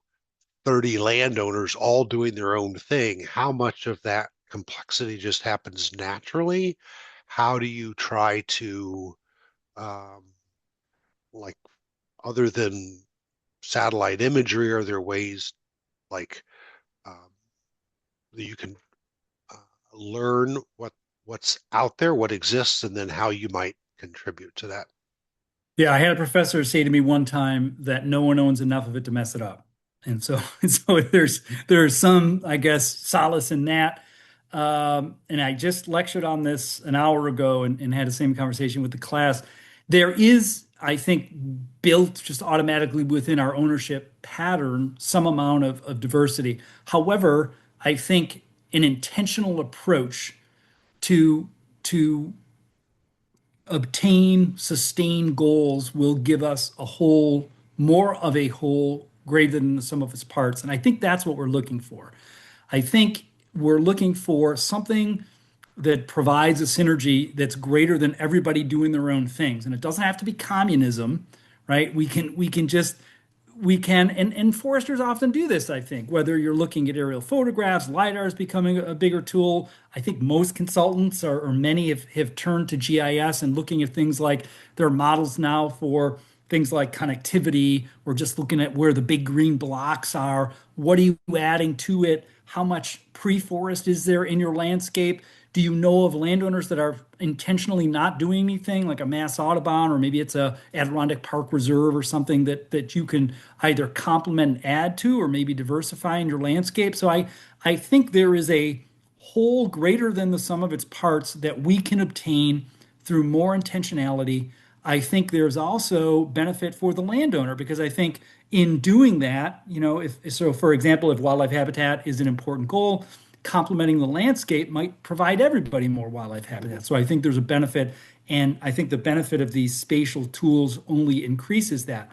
30 landowners all doing their own thing. How much of that complexity just happens naturally? How do you try to, um, like, other than satellite imagery, are there ways like um, that you can uh, learn what's out there, what exists, and then how you might contribute to that? Yeah, I had a professor say to me one time that no one owns enough of it to mess it up. And so, so there's some, I guess, solace in that. And I just lectured on this an hour ago and had the same conversation with the class. There is, I think, built just automatically within our ownership pattern some amount of diversity. However, I think an intentional approach to to obtain, sustain goals will give us a whole, more of a whole greater than the sum of its parts. And I think that's what we're looking for. I think we're looking for something that provides a synergy that's greater than everybody doing their own things. And it doesn't have to be communism, right? And foresters often do this, I think, whether you're looking at aerial photographs, LiDAR is becoming a bigger tool. I think most consultants or many have turned to GIS and looking at things like there are models now for things like connectivity or just looking at where the big green blocks are. What are you adding to it? How much pre-forest is there in your landscape? Do you know of landowners that are intentionally not doing anything, like a mass Audubon, or maybe it's a Adirondack Park Reserve or something that you can either complement and add to, or maybe diversify in your landscape? So I think there is a whole greater than the sum of its parts that we can obtain through more intentionality. I think there's also benefit for the landowner because I think in doing that, if so, for example, if wildlife habitat is an important goal, complementing the landscape might provide everybody more wildlife habitat. So I think there's a benefit, and I think the benefit of these spatial tools only increases that.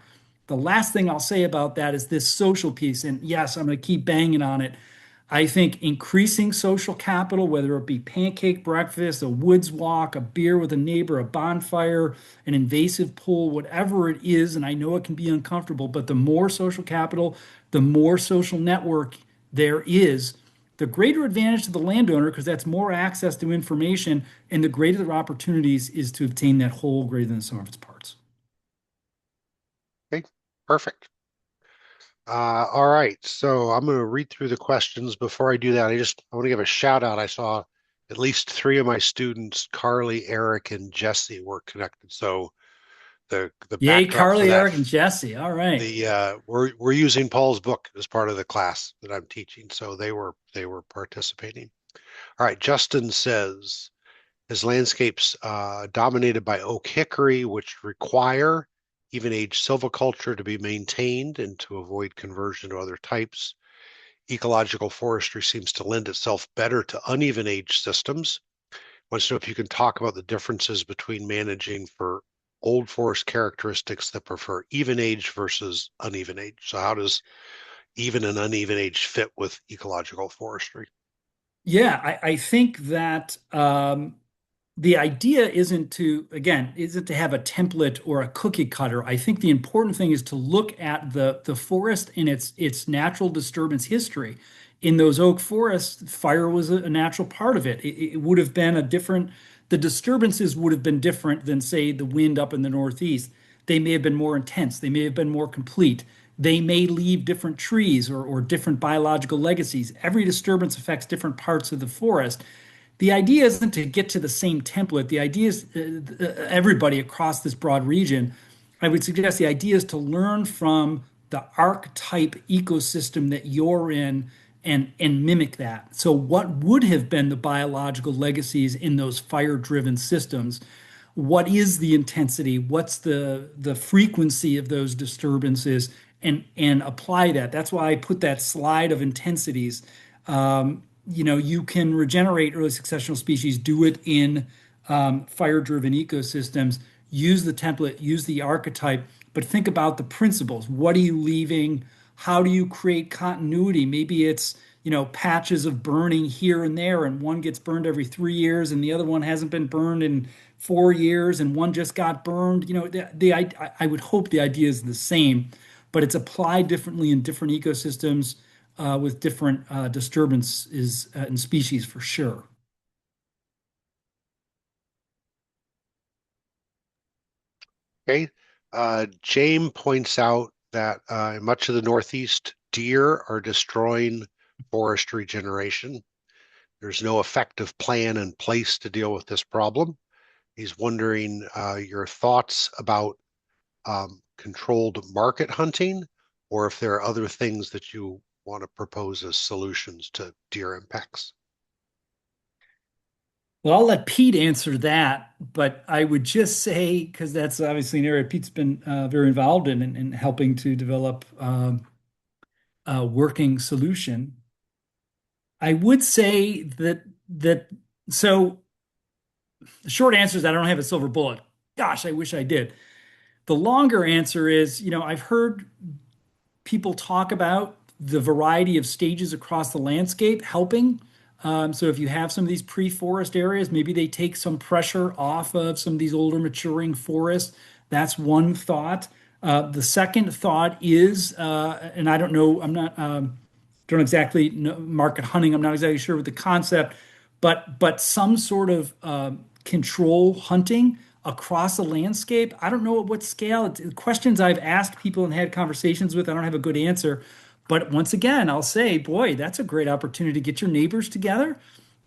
The last thing I'll say about that is this social piece, and yes, I'm going to keep banging on it. I think increasing social capital, whether it be pancake breakfast, a woods walk, a beer with a neighbor, a bonfire, an invasive pool, whatever it is, and I know it can be uncomfortable, but the more social capital, the more social network there is, the greater advantage to the landowner because that's more access to information, and the greater the opportunities is to obtain that whole greater than the sum of its parts. Okay, perfect. All right, so I'm going to read through the questions. Before I do that, I want to give a shout out. I saw at least three of my students, Carly, Eric, and Jesse, were connected. So the Yay, backdrop for Carly, that, Eric, and Jesse. All right. we're using Paul's book as part of the class that I'm teaching, so they were participating. All right, Justin says his landscapes dominated by oak hickory, which require even age silviculture to be maintained and to avoid conversion to other types. Ecological forestry seems to lend itself better to uneven age systems. Wants to know if you can talk about the differences between managing for old forest characteristics that prefer even age versus uneven age. So how does even and uneven age fit with ecological forestry? Yeah, I think that the idea isn't to have a template or a cookie cutter. I think the important thing is to look at the forest in its natural disturbance history. In those oak forests, fire was a natural part of it. It would have been the disturbances would have been different than, say, the wind up in the Northeast. They may have been more intense. They may have been more complete. They may leave different trees or different biological legacies. Every disturbance affects different parts of the forest. The idea isn't to get to the same template. The idea is everybody across this broad region. I would suggest the idea is to learn from the archetype ecosystem that you're in and mimic that. So, what would have been the biological legacies in those fire-driven systems? What is the intensity? What's the frequency of those disturbances? And apply that. That's why I put that slide of intensities. You can regenerate early successional species, do it in fire-driven ecosystems, use the template, use the archetype, but think about the principles. What are you leaving? How do you create continuity? Maybe it's, patches of burning here and there, and one gets burned every 3 years, and the other one hasn't been burned in 4 years, and one just got burned. I would hope the idea is the same, but it's applied differently in different ecosystems with different disturbances and species for sure. Okay. James points out that in much of the Northeast, deer are destroying forest regeneration. There's no effective plan in place to deal with this problem. He's wondering your thoughts about controlled market hunting, or if there are other things that you want to propose as solutions to deer impacts. Well, I'll let Pete answer that, but I would just say, because that's obviously an area Pete's been very involved in helping to develop a working solution. I would say that so the short answer is I don't have a silver bullet. Gosh, I wish I did. The longer answer is, I've heard people talk about the variety of stages across the landscape helping. So if you have some of these pre-forest areas, maybe they take some pressure off of some of these older maturing forests. That's one thought. The second thought is, and I don't know, I'm not don't exactly know market hunting. I'm not exactly sure what the concept, but some sort of control hunting across a landscape. I don't know at what scale. Questions I've asked people and had conversations with, I don't have a good answer. But once again, I'll say, boy, that's a great opportunity to get your neighbors together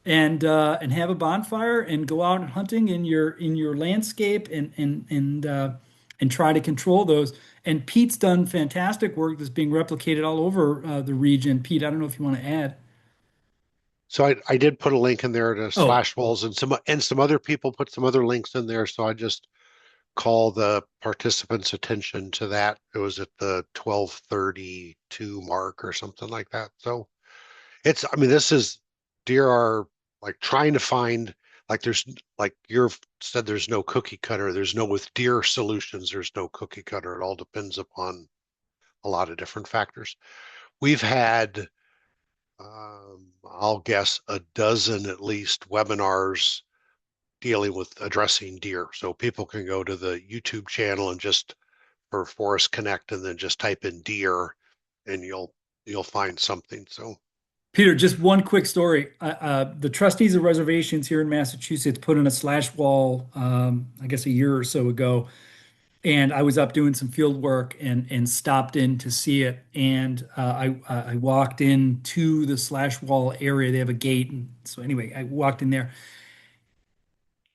and have a bonfire and go out and hunting in your landscape and try to control those. And Pete's done fantastic work that's being replicated all over the region. Pete, I don't know if you want to add. So I did put a link in there to Oh, slash walls, and some other people put some other links in there. So I just call the participants' attention to that. It was at the 12:32 mark or something like that. So I mean, this is deer are like trying to find there's like you've said there's no cookie cutter. There's no with deer solutions. There's no cookie cutter. It all depends upon a lot of different factors. We've had I'll guess a dozen at least webinars dealing with addressing deer. So people can go to the YouTube channel and just for Forest Connect and then just type in deer and you'll find something. So Peter, just one quick story. The trustees of reservations here in Massachusetts put in a slash wall, I guess a year or so ago, and I was up doing some field work and stopped in to see it. And I walked into the slash wall area. They have a gate, and so anyway, I walked in there,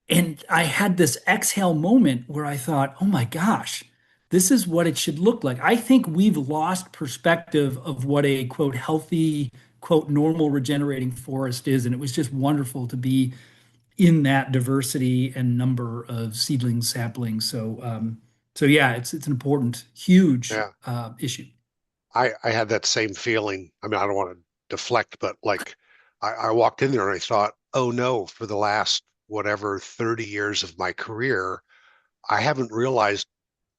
and I had this exhale moment where I thought, "Oh my gosh, this is what it should look like." I think we've lost perspective of what a quote healthy, quote normal regenerating forest is, and it was just wonderful to be in that diversity and number of seedlings, saplings. So yeah, it's an important, huge yeah, I had that same feeling. I mean, I don't want to deflect, but like I walked in there and I thought, oh no, for the last whatever 30 years of my career, I haven't realized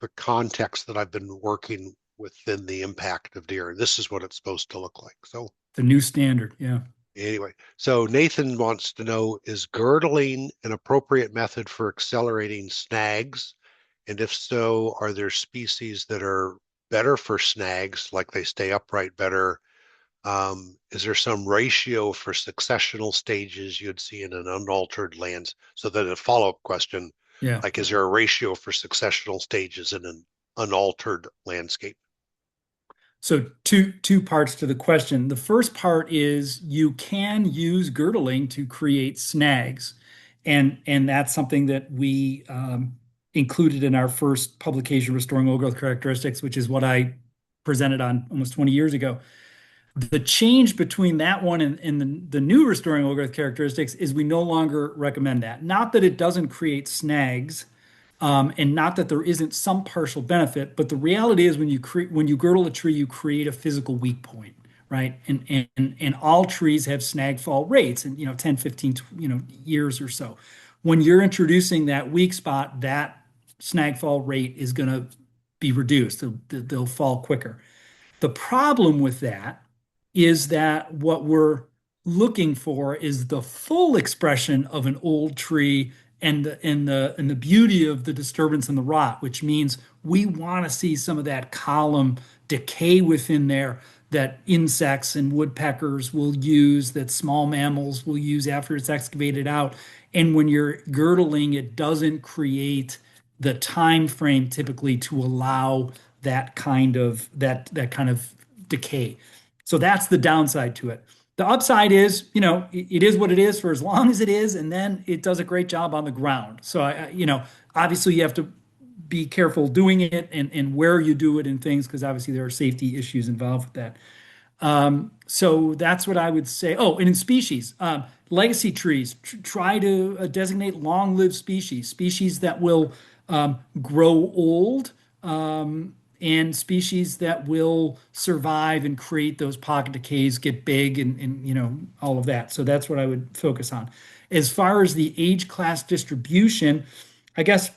the context that I've been working within the impact of deer. And this is what it's supposed to look like. So the new standard. Yeah. anyway, so Nathan wants to know, is girdling an appropriate method for accelerating snags? And if so, are there species that are better for snags, like they stay upright better? Is there some ratio for successional stages you'd see in an unaltered lands? So then a follow-up question, Yeah. like, is there a ratio for successional stages in an unaltered landscape? So two parts to the question. The first part is you can use girdling to create snags, and that's something that we included in our first publication, Restoring Old Growth Characteristics, which is what I presented on almost 20 years ago. The change between that one and the new Restoring Old Growth Characteristics is we no longer recommend that. Not that it doesn't create snags, and not that there isn't some partial benefit, but the reality is when you girdle a tree, you create a physical weak point, right? And all trees have snag fall rates and 10, 15, years or so. When you're introducing that weak spot, that snag fall rate is going to be reduced. They'll fall quicker. The problem with that is that what we're looking for is the full expression of an old tree and the beauty of the disturbance and the rot, which means we want to see some of that column decay within there that insects and woodpeckers will use, that small mammals will use after it's excavated out. And when you're girdling, it doesn't create the time frame typically to allow that kind of decay. So that's the downside to it. The upside is, it is what it is for as long as it is, and then it does a great job on the ground. So obviously you have to be careful doing it and where you do it and things, because obviously there are safety issues involved with that. So that's what I would say. Oh, and in species, legacy trees, try to designate long-lived species that will grow old, and species that will survive and create those pocket decays, get big, and all of that. So that's what I would focus on. As far as the age class distribution, I guess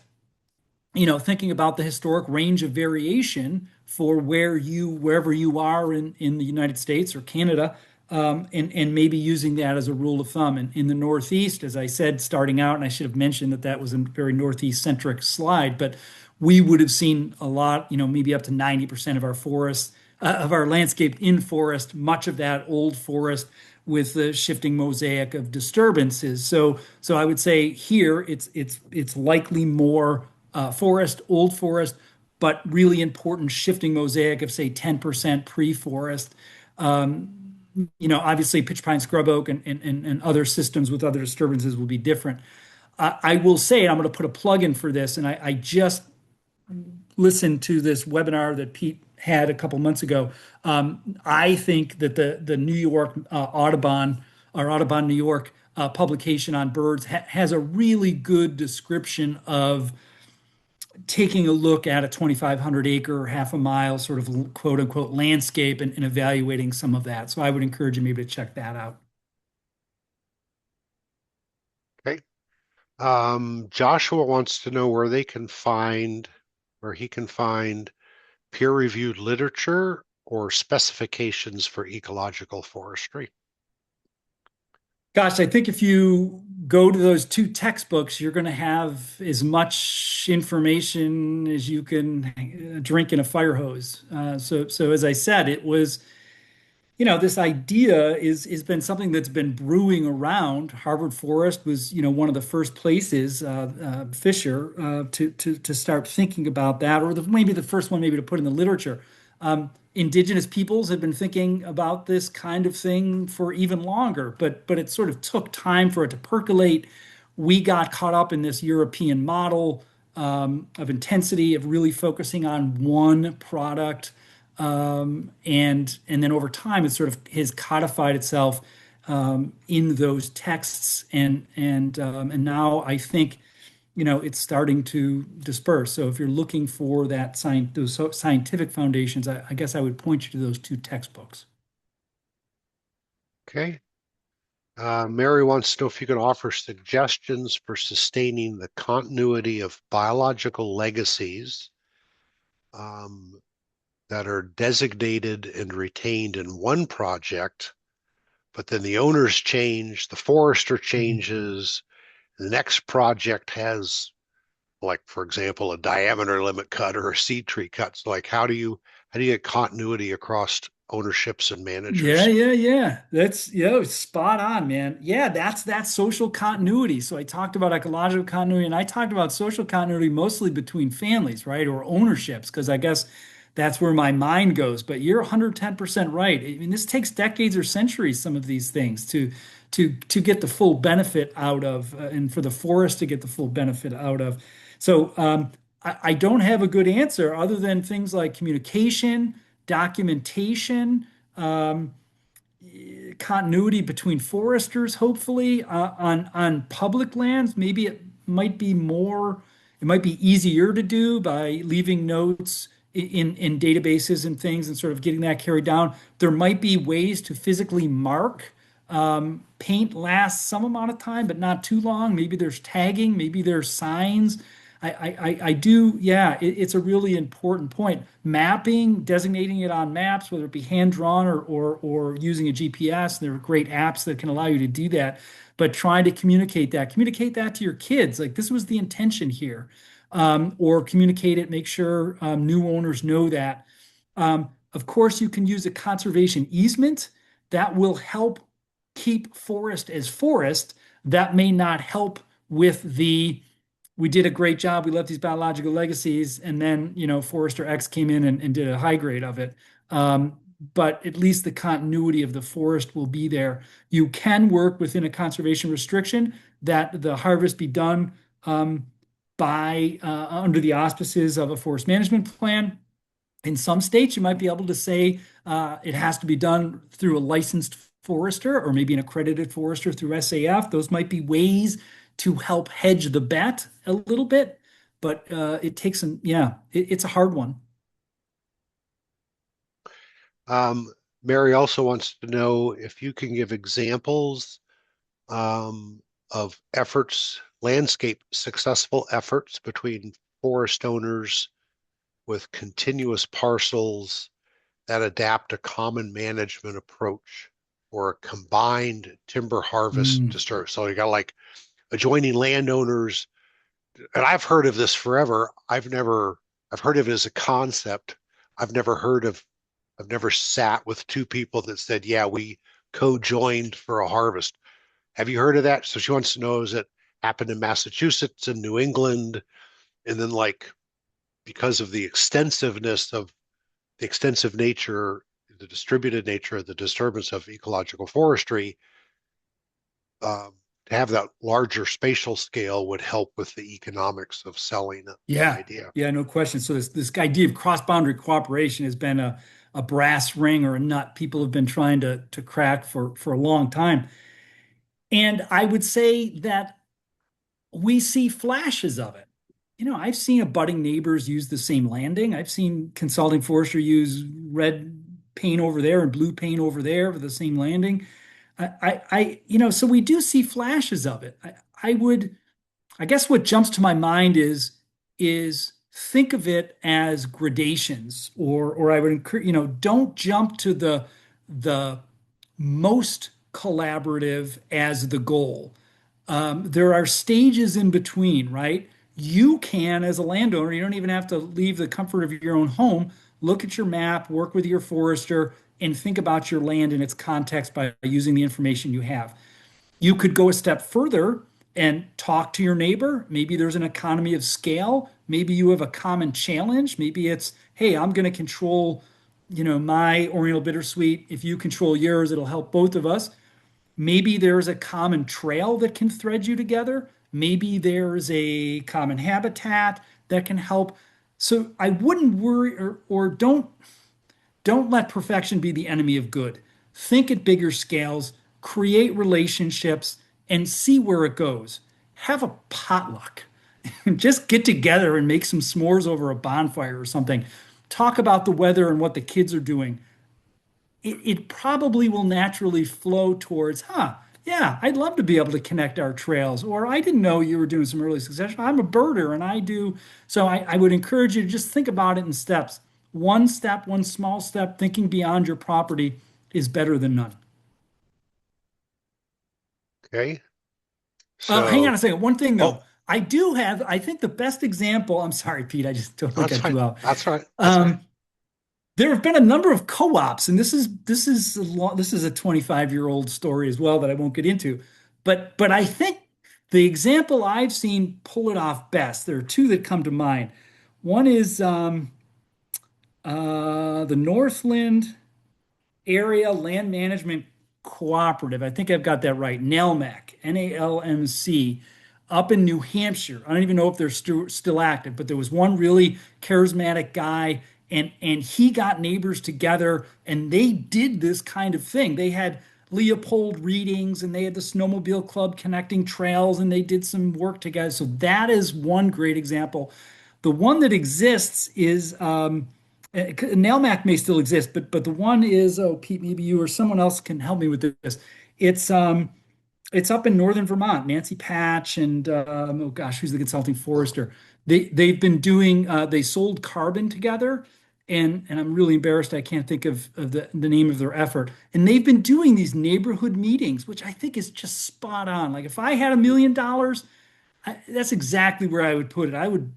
thinking about the historic range of variation for wherever you are in the United States or Canada, and maybe using that as a rule of thumb. And in the Northeast, as I said, starting out, and I should have mentioned that was a very Northeast centric slide, but we would have seen a lot, maybe up to 90% of our forests, of our landscape in forest, much of that old forest with the shifting mosaic of disturbances. So I would say here it's likely more forest, old forest, but really important shifting mosaic of say 10% pre-forest. Um, Obviously pitch pine scrub oak and other systems with other disturbances will be different. I will say, and I'm going to put a plug in for this, and I just listened to this webinar that Pete had a couple months ago. I think that the New York Audubon or Audubon New York publication on birds has a really good description of taking a look at a 2,500 acre, half a mile sort of quote unquote landscape and evaluating some of that. So I would encourage you maybe to check that out. Okay. Joshua wants to know where he can find peer-reviewed literature or specifications for ecological forestry. Gosh, I think if you go to those two textbooks, you're going to have as much information as you can drink in a fire hose. So as I said, it was, this idea is been something that's been brewing around. Harvard Forest was, one of the first places, Fisher, to start thinking about that, or maybe the first one maybe to put in the literature. Indigenous peoples have been thinking about this kind of thing for even longer, but it sort of took time for it to percolate. We got caught up in this European model of intensity, of really focusing on one product. And then over time, it sort of has codified itself in those texts, and now I think it's starting to disperse. So if you're looking for those scientific foundations, I guess I would point you to those two textbooks. Okay. Mary wants to know if you can offer suggestions for sustaining the continuity of biological legacies um, that are designated and retained in one project, but then the owners change, the forester changes, the next project has, like, for example, a diameter limit cut or a seed tree cut. So like how do you get continuity across ownerships and Yeah, managers? yeah, yeah. That's spot on, man. Yeah, that's that social continuity. So I talked about ecological continuity and I talked about social continuity mostly between families, right? Or ownerships, because I guess that's where my mind goes. But you're 110% right. I mean, this takes decades or centuries, some of these things to get the full benefit out of, and for the forest to get the full benefit out of. So I don't have a good answer other than things like communication, documentation, um, continuity between foresters, hopefully, on public lands. Maybe it might be easier to do by leaving notes in databases and things and sort of getting that carried down. There might be ways to physically mark. Paint lasts some amount of time, but not too long. Maybe there's tagging, maybe there's signs. I do, yeah, it's a really important point. Mapping, designating it on maps, whether it be hand drawn or using a GPS, there are great apps that can allow you to do that. But trying to communicate that to your kids. Like this was the intention here. Or communicate it, make sure new owners know that. Of course, you can use a conservation easement that will help keep forest as forest. That may not help with we did a great job. We left these biological legacies, and then Forester X came in and did a high grade of it. But at least the continuity of the forest will be there. You can work within a conservation restriction that the harvest be done by under the auspices of a forest management plan. In some states, you might be able to say it has to be done through a licensed forester or maybe an accredited forester through SAF. Those might be ways to help hedge the bet a little bit, but it takes some, yeah, it's a hard one. Um, Mary also wants to know if you can give examples of successful efforts between forest owners with continuous parcels that adapt a common management approach or a combined timber harvest Mm. to start. So you got like adjoining landowners, and I've heard of this forever. I've heard of it as a concept. I've never heard of, I've never sat with two people that said, yeah, we co-joined for a harvest. Have you heard of that? So she wants to know, is it happened in Massachusetts and New England? And then like because of the extensive nature, the distributed nature of the disturbance of ecological forestry, um, to have that larger spatial scale would help with the economics of selling the Yeah, idea. yeah, no question. So this idea of cross-boundary cooperation has been a brass ring or a nut people have been trying to crack for a long time. And I would say that we see flashes of it. I've seen abutting neighbors use the same landing. I've seen consulting forester use red paint over there and blue paint over there for the same landing. So we do see flashes of it. I guess what jumps to my mind is think of it as gradations, or I would encourage, don't jump to the most collaborative as the goal. There are stages in between, right? You can, as a landowner, you don't even have to leave the comfort of your own home. Look at your map, work with your forester, and think about your land in its context by using the information you have. You could go a step further and talk to your neighbor. Maybe there's an economy of scale. Maybe you have a common challenge. Maybe it's, hey, I'm going to control, my Oriental bittersweet. If you control yours, it'll help both of us. Maybe there's a common trail that can thread you together. Maybe there's a common habitat that can help. So I wouldn't worry or don't let perfection be the enemy of good. Think at bigger scales, create relationships, and see where it goes. Have a potluck. Just get together and make some s'mores over a bonfire or something. Talk about the weather and what the kids are doing. It probably will naturally flow towards, yeah, I'd love to be able to connect our trails. Or I didn't know you were doing some early succession. I'm a birder and I do. So I would encourage you to just think about it in steps. One step, one small step, thinking beyond your property is better than none. Okay. Hang on So, a second. One thing oh, though, I think the best example, I'm sorry, Pete, I just totally that's cut fine. you out. That's right. That's right. Um, There have been a number of co-ops, and this is a 25-year-old story as well that I won't get into. But I think the example I've seen pull it off best. There are two that come to mind. One is the Northland Area Land Management Cooperative. I think I've got that right. NALMC, NALMC, up in New Hampshire. I don't even know if they're still active, but there was one really charismatic guy, and he got neighbors together, and they did this kind of thing. They had Leopold readings, and they had the snowmobile club connecting trails, and they did some work together. So that is one great example. The one that exists is NailMac may still exist, but the one is, oh Pete, maybe you or someone else can help me with this. It's um it's up in northern Vermont. Nancy Patch and oh gosh, who's the consulting forester? They've been doing they sold carbon together, and I'm really embarrassed I can't think of the name of their effort. And they've been doing these neighborhood meetings, which I think is just spot on. Like if I had $1 million, that's exactly where I would put it. I would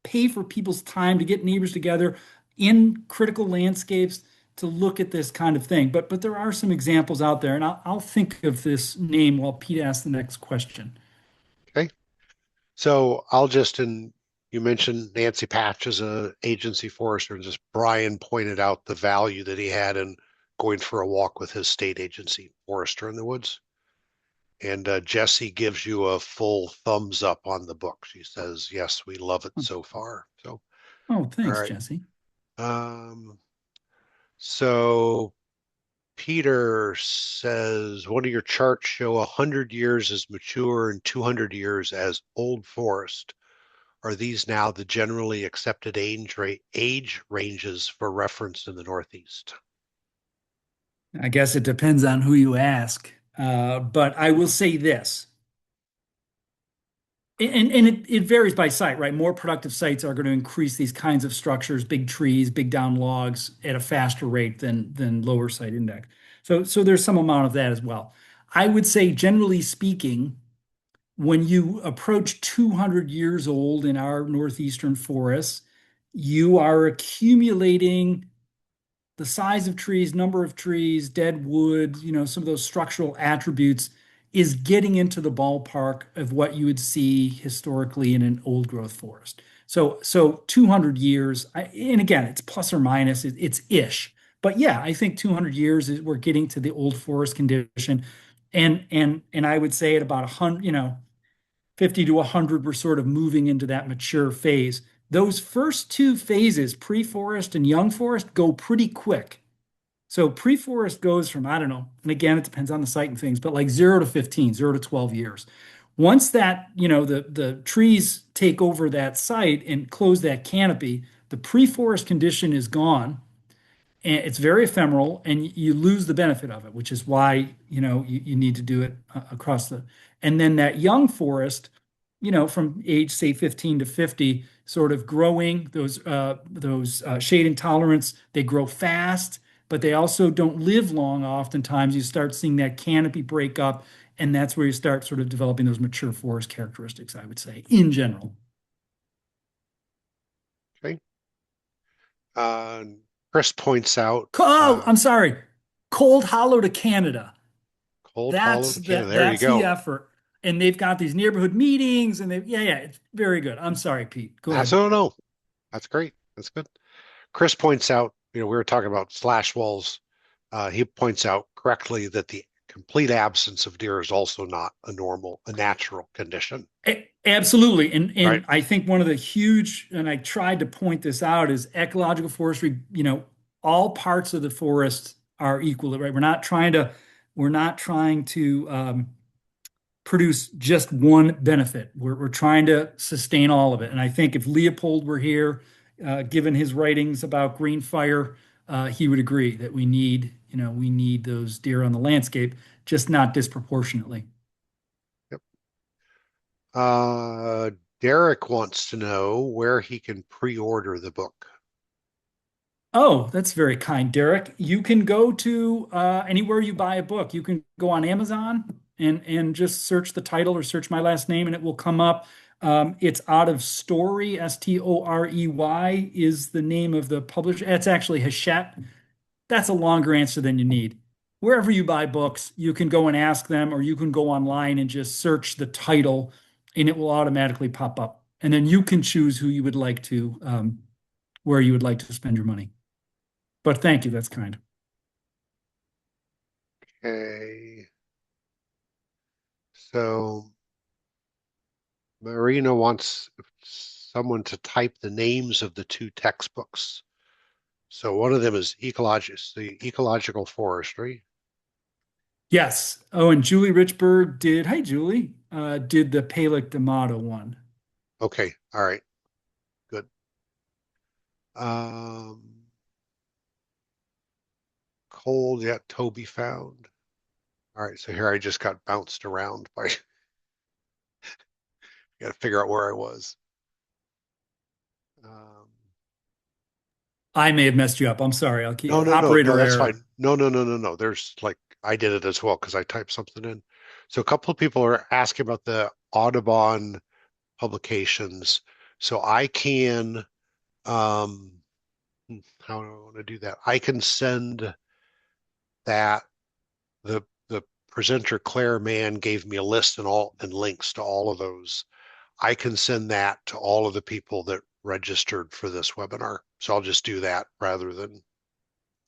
pay for people's time to get neighbors together in critical landscapes to look at this kind of thing. But there are some examples out there, and I'll think of this name while Pete asks the next question. Okay. So I'll just, and you mentioned Nancy Patch as a agency forester, and just Brian pointed out the value that he had in going for a walk with his state agency forester in the woods. And Jesse gives you a full thumbs up on the book. She says, yes, we love it so far. So, Oh, all thanks, right. Jesse. Um, so Peter says, one of your charts show 100 years as mature and 200 years as old forest. Are these now the generally accepted age ranges for reference in the Northeast? I guess it depends on who you ask. But I will say this, and it varies by site, right? More productive sites are going to increase these kinds of structures, big trees, big down logs at a faster rate than lower site index. So there's some amount of that as well. I would say, generally speaking, when you approach 200 years old in our northeastern forests, you are accumulating the size of trees, number of trees, dead wood, some of those structural attributes is getting into the ballpark of what you would see historically in an old growth forest. So 200 years, and again, it's plus or minus, it's ish. But yeah, I think 200 years is we're getting to the old forest condition. And I would say at about 100, 50 to 100, we're sort of moving into that mature phase. Those first two phases, pre-forest and young forest, go pretty quick. So pre-forest goes from, I don't know, and again, it depends on the site and things, but like 0 to 15, 0 to 12 years. Once that, the trees take over that site and close that canopy, the pre-forest condition is gone and it's very ephemeral and you lose the benefit of it, which is why you need to do it across the. And then that young forest, from age say 15 to 50, sort of growing those shade intolerance, they grow fast, but they also don't live long. Oftentimes you start seeing that canopy break up, and that's where you start sort of developing those mature forest characteristics, I would say, in general. Okay. Uh, Chris points out Oh, I'm sorry. Cold Hollow to Canada. Cold Hollow That's to Canada. that There you that's the go. effort. And they've got these neighborhood meetings and yeah, it's very good. I'm sorry, Pete. Go That's ahead. oh no. That's great. That's good. Chris points out, we were talking about slash walls. He points out correctly that the complete absence of deer is also not a natural condition, Absolutely. And right? I think one of the huge, and I tried to point this out, is ecological forestry, all parts of the forest are equal, right? We're not trying to produce just one benefit. We're trying to sustain all of it. And I think if Leopold were here, given his writings about green fire, he would agree that we need those deer on the landscape, just not disproportionately. Yep. Uh, Derek wants to know where he can pre-order the book. Oh, that's very kind, Derek. You can go to anywhere you buy a book. You can go on Amazon and just search the title or search my last name, and it will come up. It's out of Story, Storey is the name of the publisher. It's actually Hachette. That's a longer answer than you need. Wherever you buy books, you can go and ask them, or you can go online and just search the title, and it will automatically pop up. And then you can choose who you would like to, where you would like to spend your money. But thank you, that's kind. Okay. So Marina wants someone to type the names of the two textbooks. So one of them is Ecological Forestry. Yes. Oh, and Julie Richburg did, hi Julie, did the Palek D'Amato one. Okay, all right, good. Um, Cold yet Toby found. All right, so here I just got bounced around by. Got to figure out where I was. Um, I may have messed you up. I'm sorry. I'll keep no, no, no, no, operator that's error. fine. No, no, no, no, no. There's like I did it as well because I typed something in. So a couple of people are asking about the Audubon publications. So I can, um, how do I want to do that? I can send that the presenter Claire Mann gave me a list and links to all of those. I can send that to all of the people that registered for this webinar. So I'll just do that rather than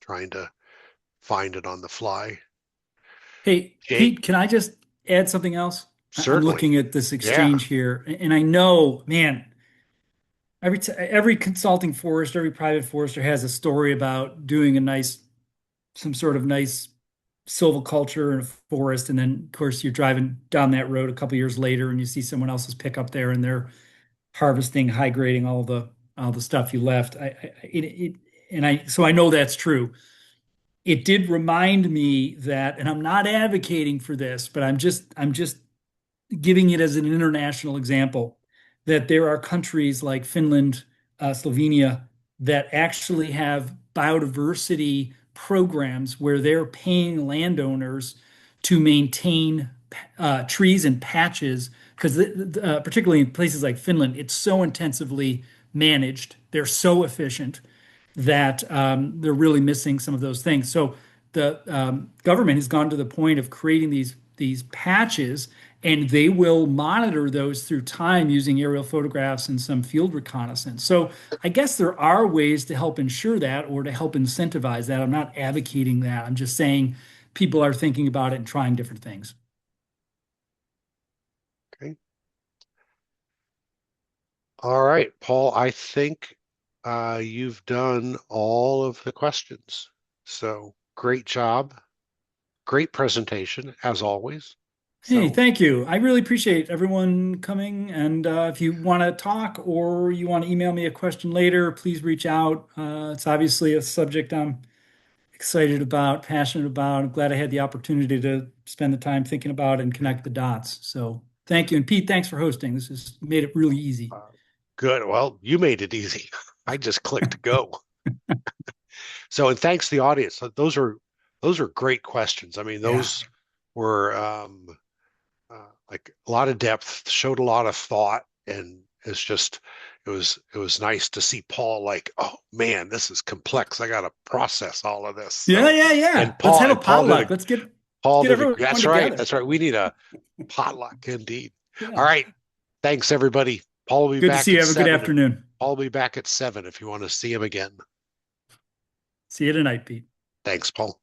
trying to find it on the fly. Hey, Jake, Pete, can I just add something else? I'm certainly. looking at this Yeah. exchange here, and I know, man, every consulting forester, every private forester has a story about doing some sort of nice silviculture in a forest, and then of course you're driving down that road a couple years later, and you see someone else's pickup there, and they're harvesting, high grading all the stuff you left. So I know that's true. It did remind me that, and I'm not advocating for this, but I'm just giving it as an international example, that there are countries like Finland, Slovenia, that actually have biodiversity programs where they're paying landowners to maintain trees and patches, because particularly in places like Finland, it's so intensively managed. They're so efficient. that they're really missing some of those things. So the government has gone to the point of creating these patches, and they will monitor those through time using aerial photographs and some field reconnaissance. So I guess there are ways to help ensure that or to help incentivize that. I'm not advocating that. I'm just saying people are thinking about it and trying different things. Okay. All right, Paul, I think you've done all of the questions. So great job. Great presentation, as always. Hey, So, thank you. I really appreciate everyone coming. And if you want to talk or you want to email me a question later, please reach out. It's obviously a subject I'm excited about, passionate about. I'm glad I had the opportunity to spend the time thinking about and connect the dots. So thank you. And Pete, thanks for hosting. This has made it really easy. uh, good. Well, you made it easy. I just clicked go. So, and thanks to the audience. Those are great questions. I mean, Yeah. those were like a lot of depth, showed a lot of thought, and it was nice to see Paul like, oh man, this is complex. I got to process all of this. Yeah, So, yeah, yeah. and Let's Paul have a and Paul did a potluck. Let's Paul get did a everyone that's right. together. That's right. We need a potluck indeed. All Yeah. right. Thanks everybody. Paul will be Good to back see you. at Have a good 7 and afternoon. Paul will be back at 7 if you want to see him again. See you tonight, Pete. Thanks, Paul.